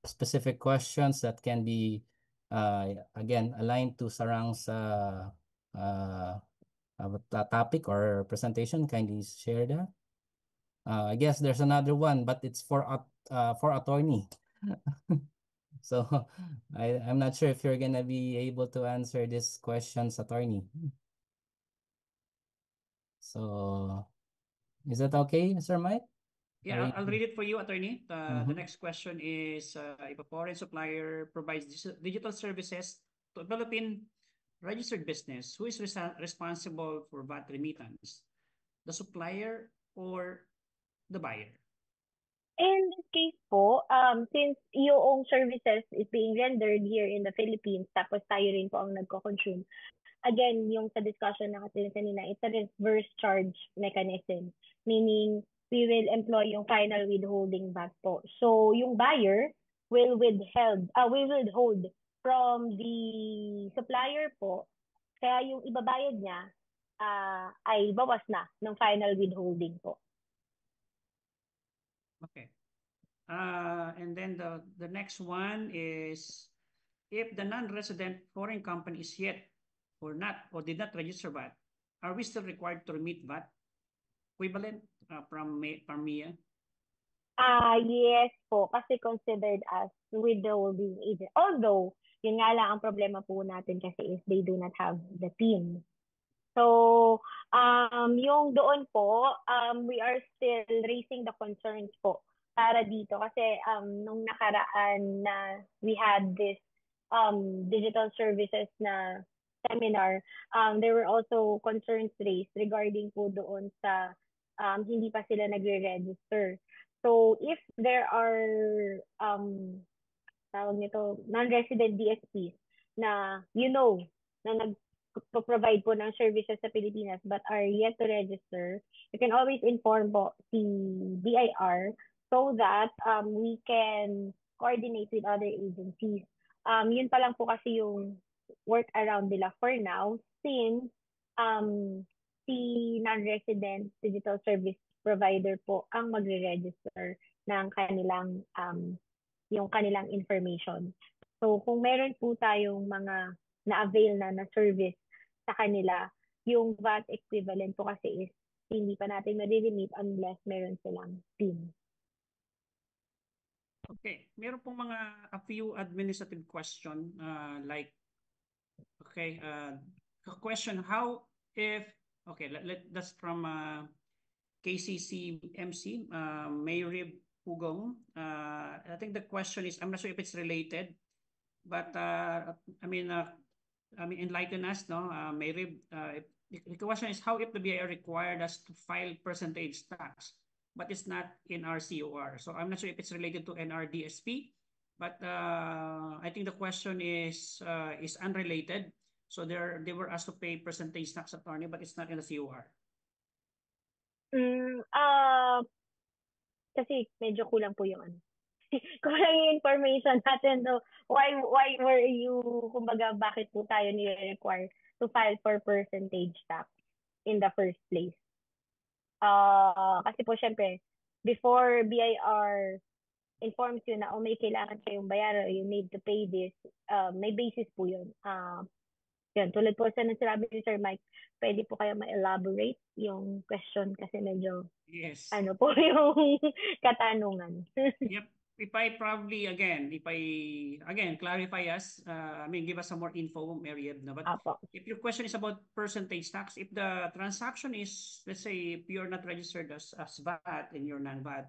specific questions that can be again aligned to Sarang's topic or presentation, kindly share that. I guess there's another one, but it's for attorney. So I'm not sure if you're gonna be able to answer these questions, attorney. So is that okay, Mr. Mike? Yeah, I'll read it for you, attorney. The Mhm. next question is, if a foreign supplier provides digital services to a Philippine registered business, who is responsible for VAT remittance? The supplier or the buyer? In this case po, since yung services is being rendered here in the Philippines, tapos tayo rin po ang nagko-consume, again, yung sa discussion natin kanina, it's a reverse charge mechanism. Meaning, we will employ yung final withholding VAT po. So, yung buyer will withhold from the supplier po. Kaya yung ibabayad niya ay bawas na ng final withholding po. Okay. And then the next one is, if the non-resident foreign company is yet or did not register VAT, are we still required to remit VAT equivalent from MIA? Yes po, kasi considered as withholding agent. Although, yun nga lang ang problema po natin kasi is they do not have the PIN. So, yung doon po, we are still raising the concerns po para dito kasi nung nakaraan na we had this digital services na seminar, there were also concerns raised regarding po doon sa hindi pa sila nagre-register. So, if there are tawag nito, non-resident DSPs na na nag-provide po ng services sa Pilipinas but are yet to register, you can always inform po si BIR so that we can coordinate with other agencies. Yun pa lang po kasi yung work around nila for now since si non-resident digital service provider po ang magre-register ng kanilang yung kanilang information. So, kung meron po tayong mga na-avail na service sa kanila, yung VAT equivalent po kasi is hindi pa natin ma-remit unless meron silang PIN. Okay. Meron pong a few administrative question like, okay, question, that's from KCC MC, Mayrib Pugong. I think the question is, I'm not sure if it's related, but enlighten us, no? Mayrib, the question is, how if the BIR required us to file percentage tax, but it's not in our COR? So I'm not sure if it's related to NRDSP, but I think the question is unrelated. So they were asked to pay percentage tax, attorney, but it's not in the COR. Kasi medyo kulang po yung kulang yung information natin. So, why were you, kumbaga, bakit po tayo nire-require to file for percentage tax in the first place? Kasi po, syempre, before BIR informs you na, may kailangan kayong bayaran, you need to pay this, may basis po yun. Yun, tulad po sa sinabi ni Sir Mike, pwede po kayo ma-elaborate yung question kasi medyo yes, po yung katanungan. Yep. If I clarify us, give us some more info, Marieb. No? But Apo. if your question is about percentage tax, if the transaction is, let's say, if you're not registered as VAT and you're non-VAT,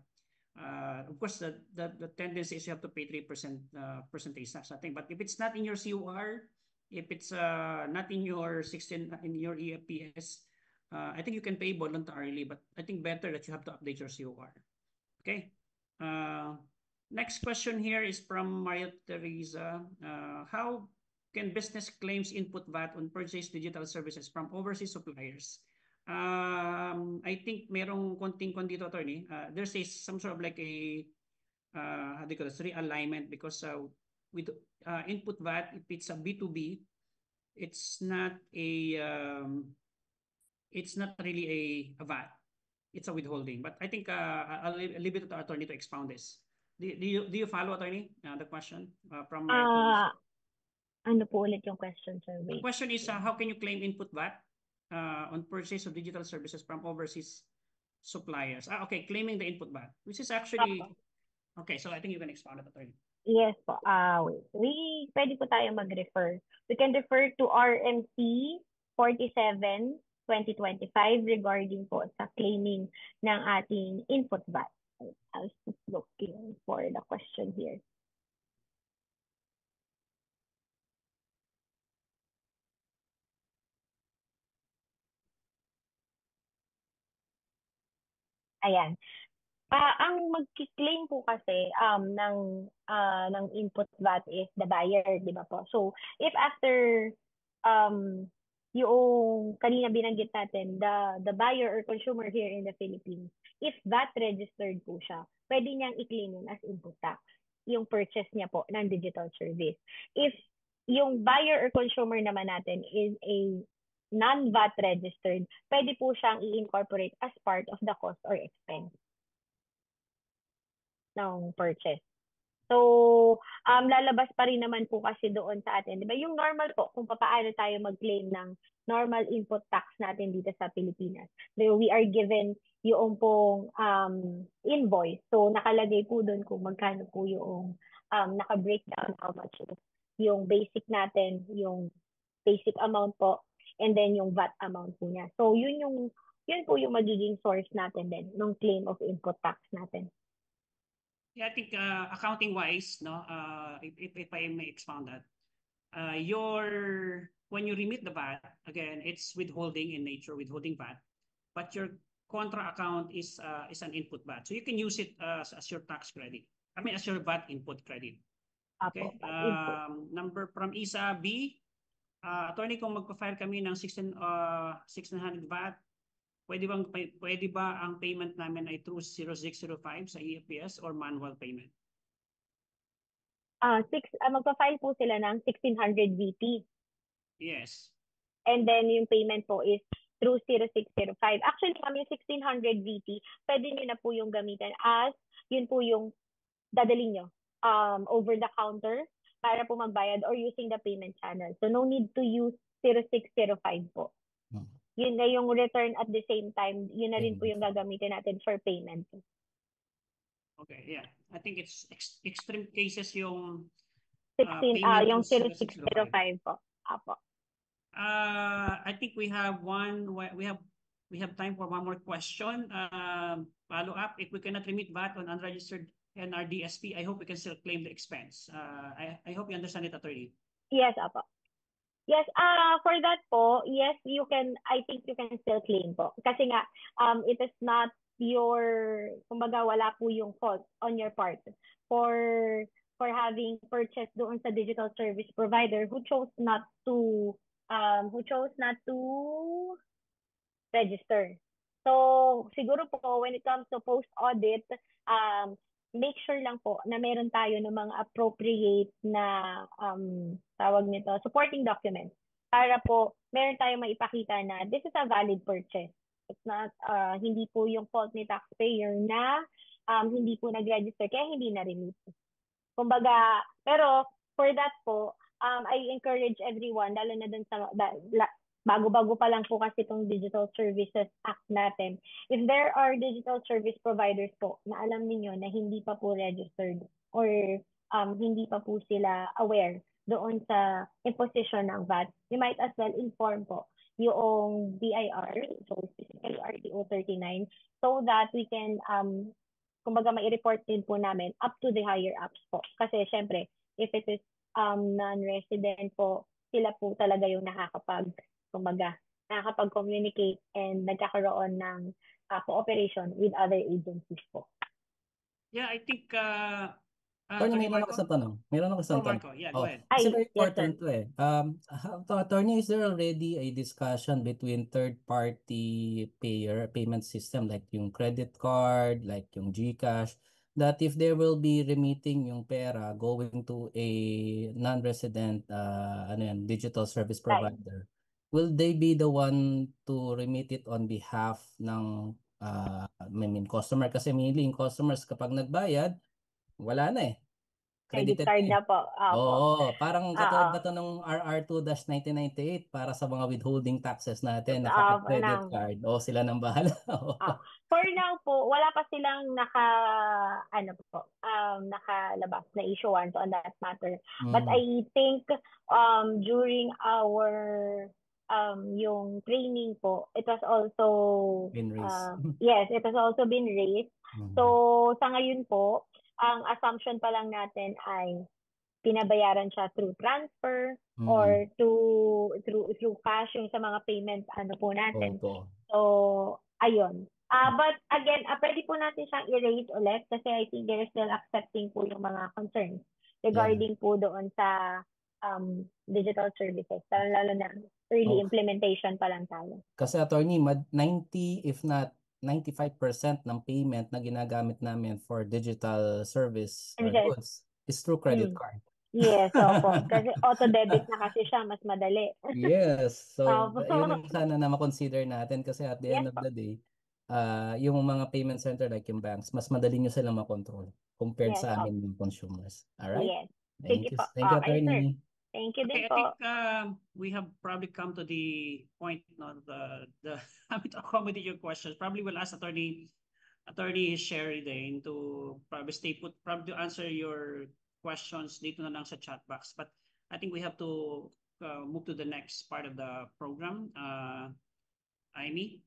of course, the tendency is you have to pay 3% percentage tax, I think. But if it's not in your COR, if it's not in your 16 in your EFPS, I think you can pay voluntarily, but I think better that you have to update your COR. Okay. Next question here is from Maria Teresa. How can business claims input VAT on purchase digital services from overseas suppliers? I think merong konting dito, attorney. There's some sort of like a how do you call this, realignment, because with input VAT, if it's a B2B, it's not really a VAT. It's a withholding. But I think I'll leave it to the attorney to expound this. Do you follow, attorney, the question from Maria Teresa? Ano po ulit yung question, sir? The question is, how can you claim input VAT on purchase of digital services from overseas suppliers? Okay, claiming the input VAT, which is actually... Okay, so I think you can expound it, attorney. Yes po. Wait. Pwede po tayo mag-refer. We can refer to RMC 47/2025 regarding po sa claiming ng ating input VAT. I was just looking for the question here. Ayan. Ang magki-claim po kasi ng input VAT is the buyer, di ba po? So, if after yung kanina binanggit natin, the buyer or consumer here in the Philippines, if VAT registered po siya, pwede niyang i-claim yun as input tax, yung purchase niya po ng digital service. If yung buyer or consumer naman natin is a non-VAT registered, pwede po siyang i-incorporate as part of the cost or expense ng purchase. So, lalabas pa rin naman po kasi doon sa atin. Diba? Yung normal po, kung paano tayo mag-claim ng normal input tax natin dito sa Pilipinas. We are given yung pong invoice. So, nakalagay po doon kung magkano po yung naka-breakdown how much yung basic natin, yung basic amount po, and then yung VAT amount po niya. So, yun po yung magiging source natin din ng claim of input tax natin. Yeah, I think accounting wise, no, if I may expound that, when you remit the VAT, again, it's withholding in nature, withholding VAT, but your contra account is an input VAT, so you can use it as your tax credit. I mean, as your VAT input credit. Okay. Number from Isa B. Attorney, kung magpa-file kami ng 1600 VAT, pwede ba ang payment namin ay through 0605 sa EFPS or manual payment? Magpa-file po sila ng 1600 VT. Yes. And then yung payment po is through 0605. Actually, kami 1600 VT, pwede nyo na po yung gamitin as yun po yung dadalhin nyo over the counter para po magbayad or using the payment channel. So no need to use 0605 po. Yun na yung return at the same time, yun na rin po yung gagamitin natin for payment. Okay, yeah. I think it's extreme cases yung 16 yung 0605 po. Apo. I think we have time for one more question. Follow up, if we cannot remit VAT on unregistered NRDSP, I hope we can still claim the expense. I hope you understand it, attorney. Yes, apo. Yes, for that po, yes, you can, I think you can still claim po. Kasi nga, it is not your, kumbaga wala po yung fault on your part for having purchased doon sa digital service provider who chose not to register. So, siguro po, when it comes to post-audit, make sure lang po na meron tayo ng mga appropriate na tawag nito, supporting documents para po meron tayong maipakita na this is a valid purchase. It's not, hindi po yung fault ni taxpayer na hindi po nag-register kaya hindi na-remit. Kumbaga, pero for that po, I encourage everyone, lalo na dun sa bago-bago pa lang po kasi itong Digital Services Act natin. If there are digital service providers po na alam niyo na hindi pa po registered or hindi pa po sila aware doon sa imposition ng VAT, you might as well inform po yung BIR, so specifically RTO 39, so that we can, kumbaga mai-report din po namin up to the higher ups po. Kasi syempre, if it is non-resident po, sila po talaga yung kumbaga, nakakapag-communicate and nagkakaroon ng cooperation with other agencies po. Yeah, I think Attorney, Attorney mayroon ako Marco? sa tanong. Mayroon ako sa Oh, tanong. Marco, yeah, go ahead. Kasi Ay, very yes, important sir. to eh. Attorney, is there already a discussion between third-party payment system like yung credit card, like yung GCash, that if they will be remitting yung pera going to a non-resident digital service Right. provider, will they be the one to remit it on behalf ng customer? Kasi mainly yung customers kapag nagbayad, wala na eh. Credit Credited card na eh. na po. Opo. Oo, parang Oo. katulad ba ito ng RR2-1998 para sa mga withholding taxes natin, nakaka-credit Ng card. O, sila nang bahala. For now po, wala pa silang nakalabas na issuance on that matter. But I think during our yung training po, it has also Been raised. yes, it has also been raised. So sa ngayon po, ang assumption pa lang natin ay pinabayaran siya through transfer or through cash yung sa mga payment po natin. Opo. So, ayun. But again, pwede po natin siyang i-raise ulit kasi I think they're still accepting po yung mga concerns regarding po doon sa digital services. Lalo na early implementation pa lang tayo. Kasi attorney, 90 if not 95% ng payment na ginagamit namin for digital service or Yes. goods is through credit card. Yes, opo. Kasi auto-debit na kasi siya, mas madali. Yes. So, Opo. yun ang sana na ma-consider natin kasi at the end Yes of po. the day, yung mga payment center like yung banks, mas madali nyo silang makontrol compared Yes, sa opo. amin yung consumers. Alright? Yes. Thank Sige you. po. Thank you, Okay, sir. attorney. Thank you din Okay, I po. think we have probably come to the point of the having to accommodate your questions. Probably will ask Attorney Sherry Dane to probably stay put, probably to answer your questions dito na lang sa chat box. But I think we have to move to the next part of the program. Amy?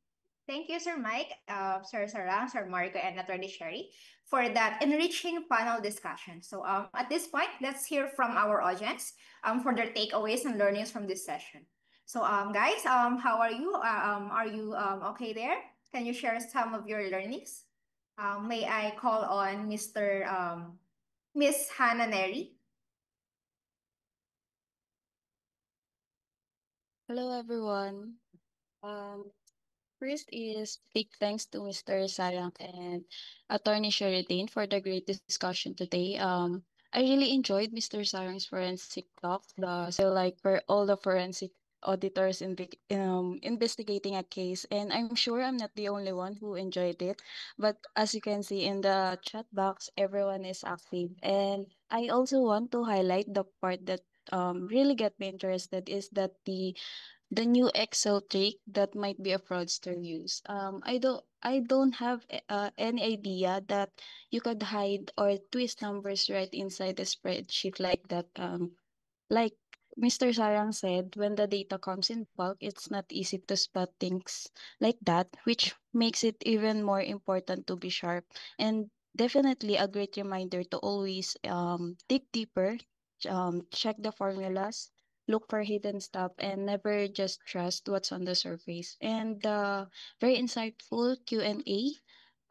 Thank you, Sir Mike, Sir Sarang, Sir Marco, and Attorney Sherry for that enriching panel discussion. So at this point, let's hear from our audience for their takeaways and learnings from this session. So guys, how are you? Are you okay there? Can you share some of your learnings? May I call on Miss Hannah Neri? Hello, everyone. First is big thanks to Mr. Sarang and Attorney Sheridan for the great discussion today. I really enjoyed Mr. Sarang's forensic talk. Like for all the forensic auditors investigating a case, and I'm sure I'm not the only one who enjoyed it. But as you can see in the chat box, everyone is active, and I also want to highlight the part that really get me interested is that the new Excel trick that might be a fraudster use. I don't have any idea that you could hide or twist numbers right inside the spreadsheet like that. Like Mr. Sarang said, when the data comes in bulk, it's not easy to spot things like that, which makes it even more important to be sharp. And definitely a great reminder to always dig deeper, check the formulas, look for hidden stuff, and never just trust what's on the surface. And the very insightful Q&A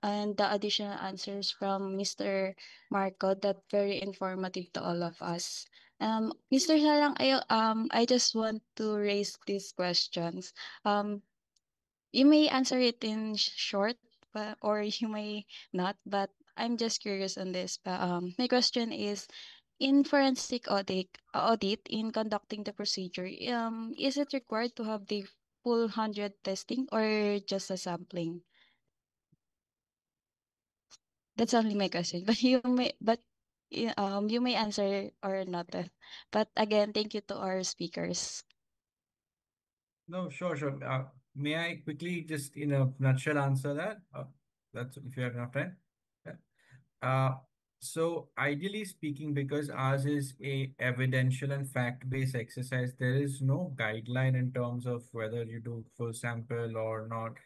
and the additional answers from Mr. Marco that very informative to all of us. Mr. Sarang, I just want to raise these questions. You may answer it in short, or you may not, but I'm just curious on this. But my question is, in forensic audit in conducting the procedure, is it required to have the full 100 testing or just a sampling? That's only my question. You may answer or not. But again, thank you to our speakers. No, sure. May I quickly just in a nutshell answer that? That's if you have enough time. Yeah. So ideally speaking, because ours is a evidential and fact-based exercise, there is no guideline in terms of whether you do full sample or not.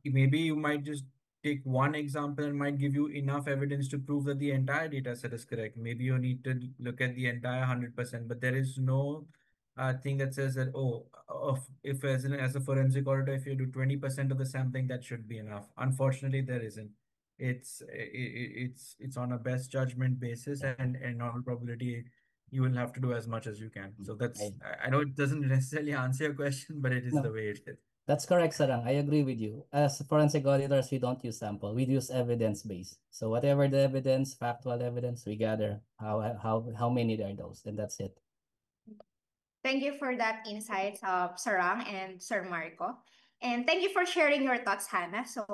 Maybe you might just take one example and might give you enough evidence to prove that the entire data set is correct. Maybe you need to look at the entire 100%, but there is no thing that says that, oh, if as a forensic auditor, if you do 20% of the sampling, that should be enough. Unfortunately, there isn't. It's on a best judgment basis, and in all probability, you will have to do as much as you can. So I know it doesn't necessarily answer your question, but it is No. the way it is. That's correct, Sarang. I agree with you. As forensic auditors, we don't use sample. We use evidence-based. So whatever the evidence, factual evidence, we gather how many there are those, and that's it. Thank you for that insight, Sarang and Sir Marco. And thank you for sharing your thoughts, Hannah. So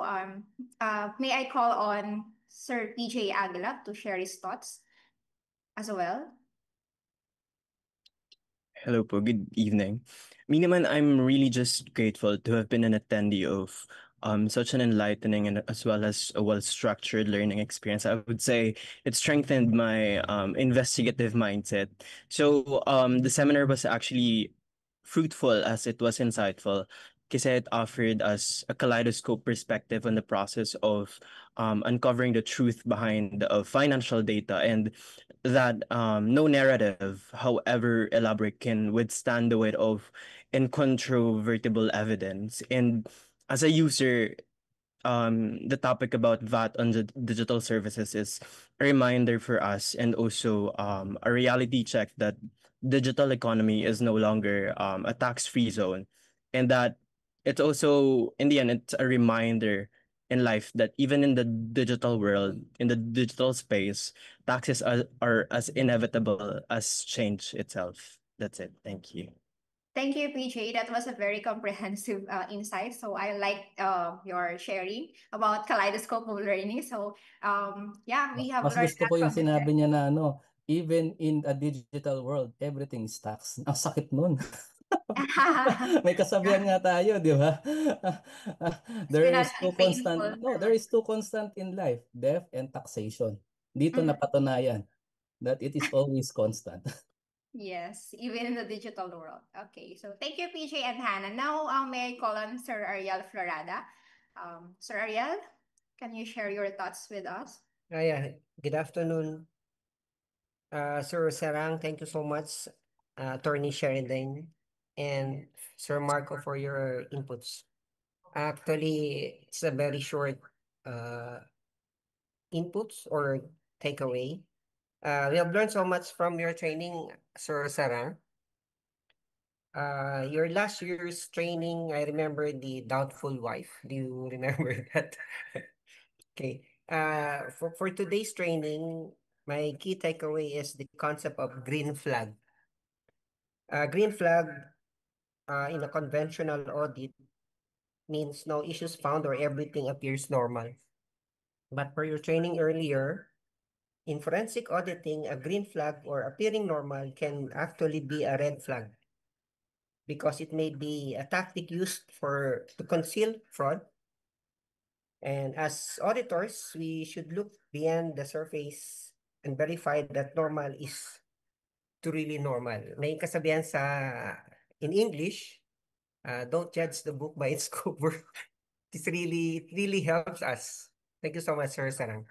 may I call on Sir PJ Aguila to share his thoughts as well? Hello po, good evening. Me naman, I'm really just grateful to have been an attendee of such an enlightening and as well as a well-structured learning experience. I would say it strengthened my investigative mindset. So the seminar was actually fruitful as it was insightful kasi it offered us a kaleidoscope perspective on the process of uncovering the truth behind financial data, and that no narrative, however elaborate, can withstand the weight of incontrovertible evidence. And as a user, the topic about VAT on the digital services is a reminder for us, and also a reality check that digital economy is no longer a tax-free zone, and that it's also, in the end, it's a reminder in life that even in the digital world, in the digital space, taxes are as inevitable as change itself. That's it. Thank you. Thank you, PJ. That was a very comprehensive insight. So I like your sharing about kaleidoscope of learning. So yeah, we have Mas learned gusto that ko yung from the sinabi niya na even in a digital world, everything is tax. Ang sakit nun. May kasabihan nga tayo, di ba? It's been a painful. There is two constant in life, death and taxation. Dito napatunayan that it is always constant. Yes, even in the digital world. Okay, so thank you, PJ and Hannah. Now, may I call on Sir Ariel Florada. Sir Ariel, can you share your thoughts with us? Yeah, good afternoon, Sir Sarang. Thank you so much, Attorney Sheridan and Sir Marco for your inputs. Actually, it's a very short inputs or takeaway. We have learned so much from your training, Sir Sarang. Your last year's training, I remember the doubtful wife. Do you remember that? Okay. For today's training, my key takeaway is the concept of green flag. Green flag in a conventional audit means no issues found or everything appears normal. But for your training earlier, in forensic auditing, a green flag or appearing normal can actually be a red flag because it may be a tactic used to conceal fraud. And as auditors, we should look beyond the surface and verify that normal is truly normal. May kasabihan in English, don't judge the book by its cover. It really helps us. Thank you so much, Sir Sarang.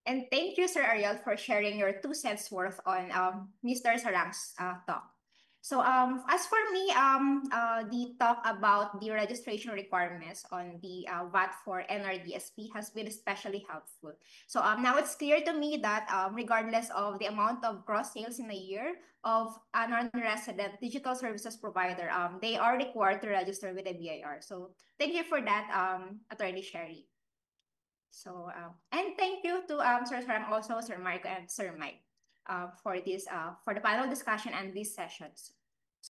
And thank you, Sir Ariel, for sharing your 2 cents worth on Mr. Sarang's talk. So as for me, the talk about the registration requirements on the VAT for NRDSP has been especially helpful. So now it's clear to me that regardless of the amount of gross sales in a year of a non-resident digital services provider, they are required to register with the BIR. So thank you for that, Attorney Sherry. So and thank you to Sir Sarang, also Sir Marco and Sir Mike for this for the panel discussion and these sessions.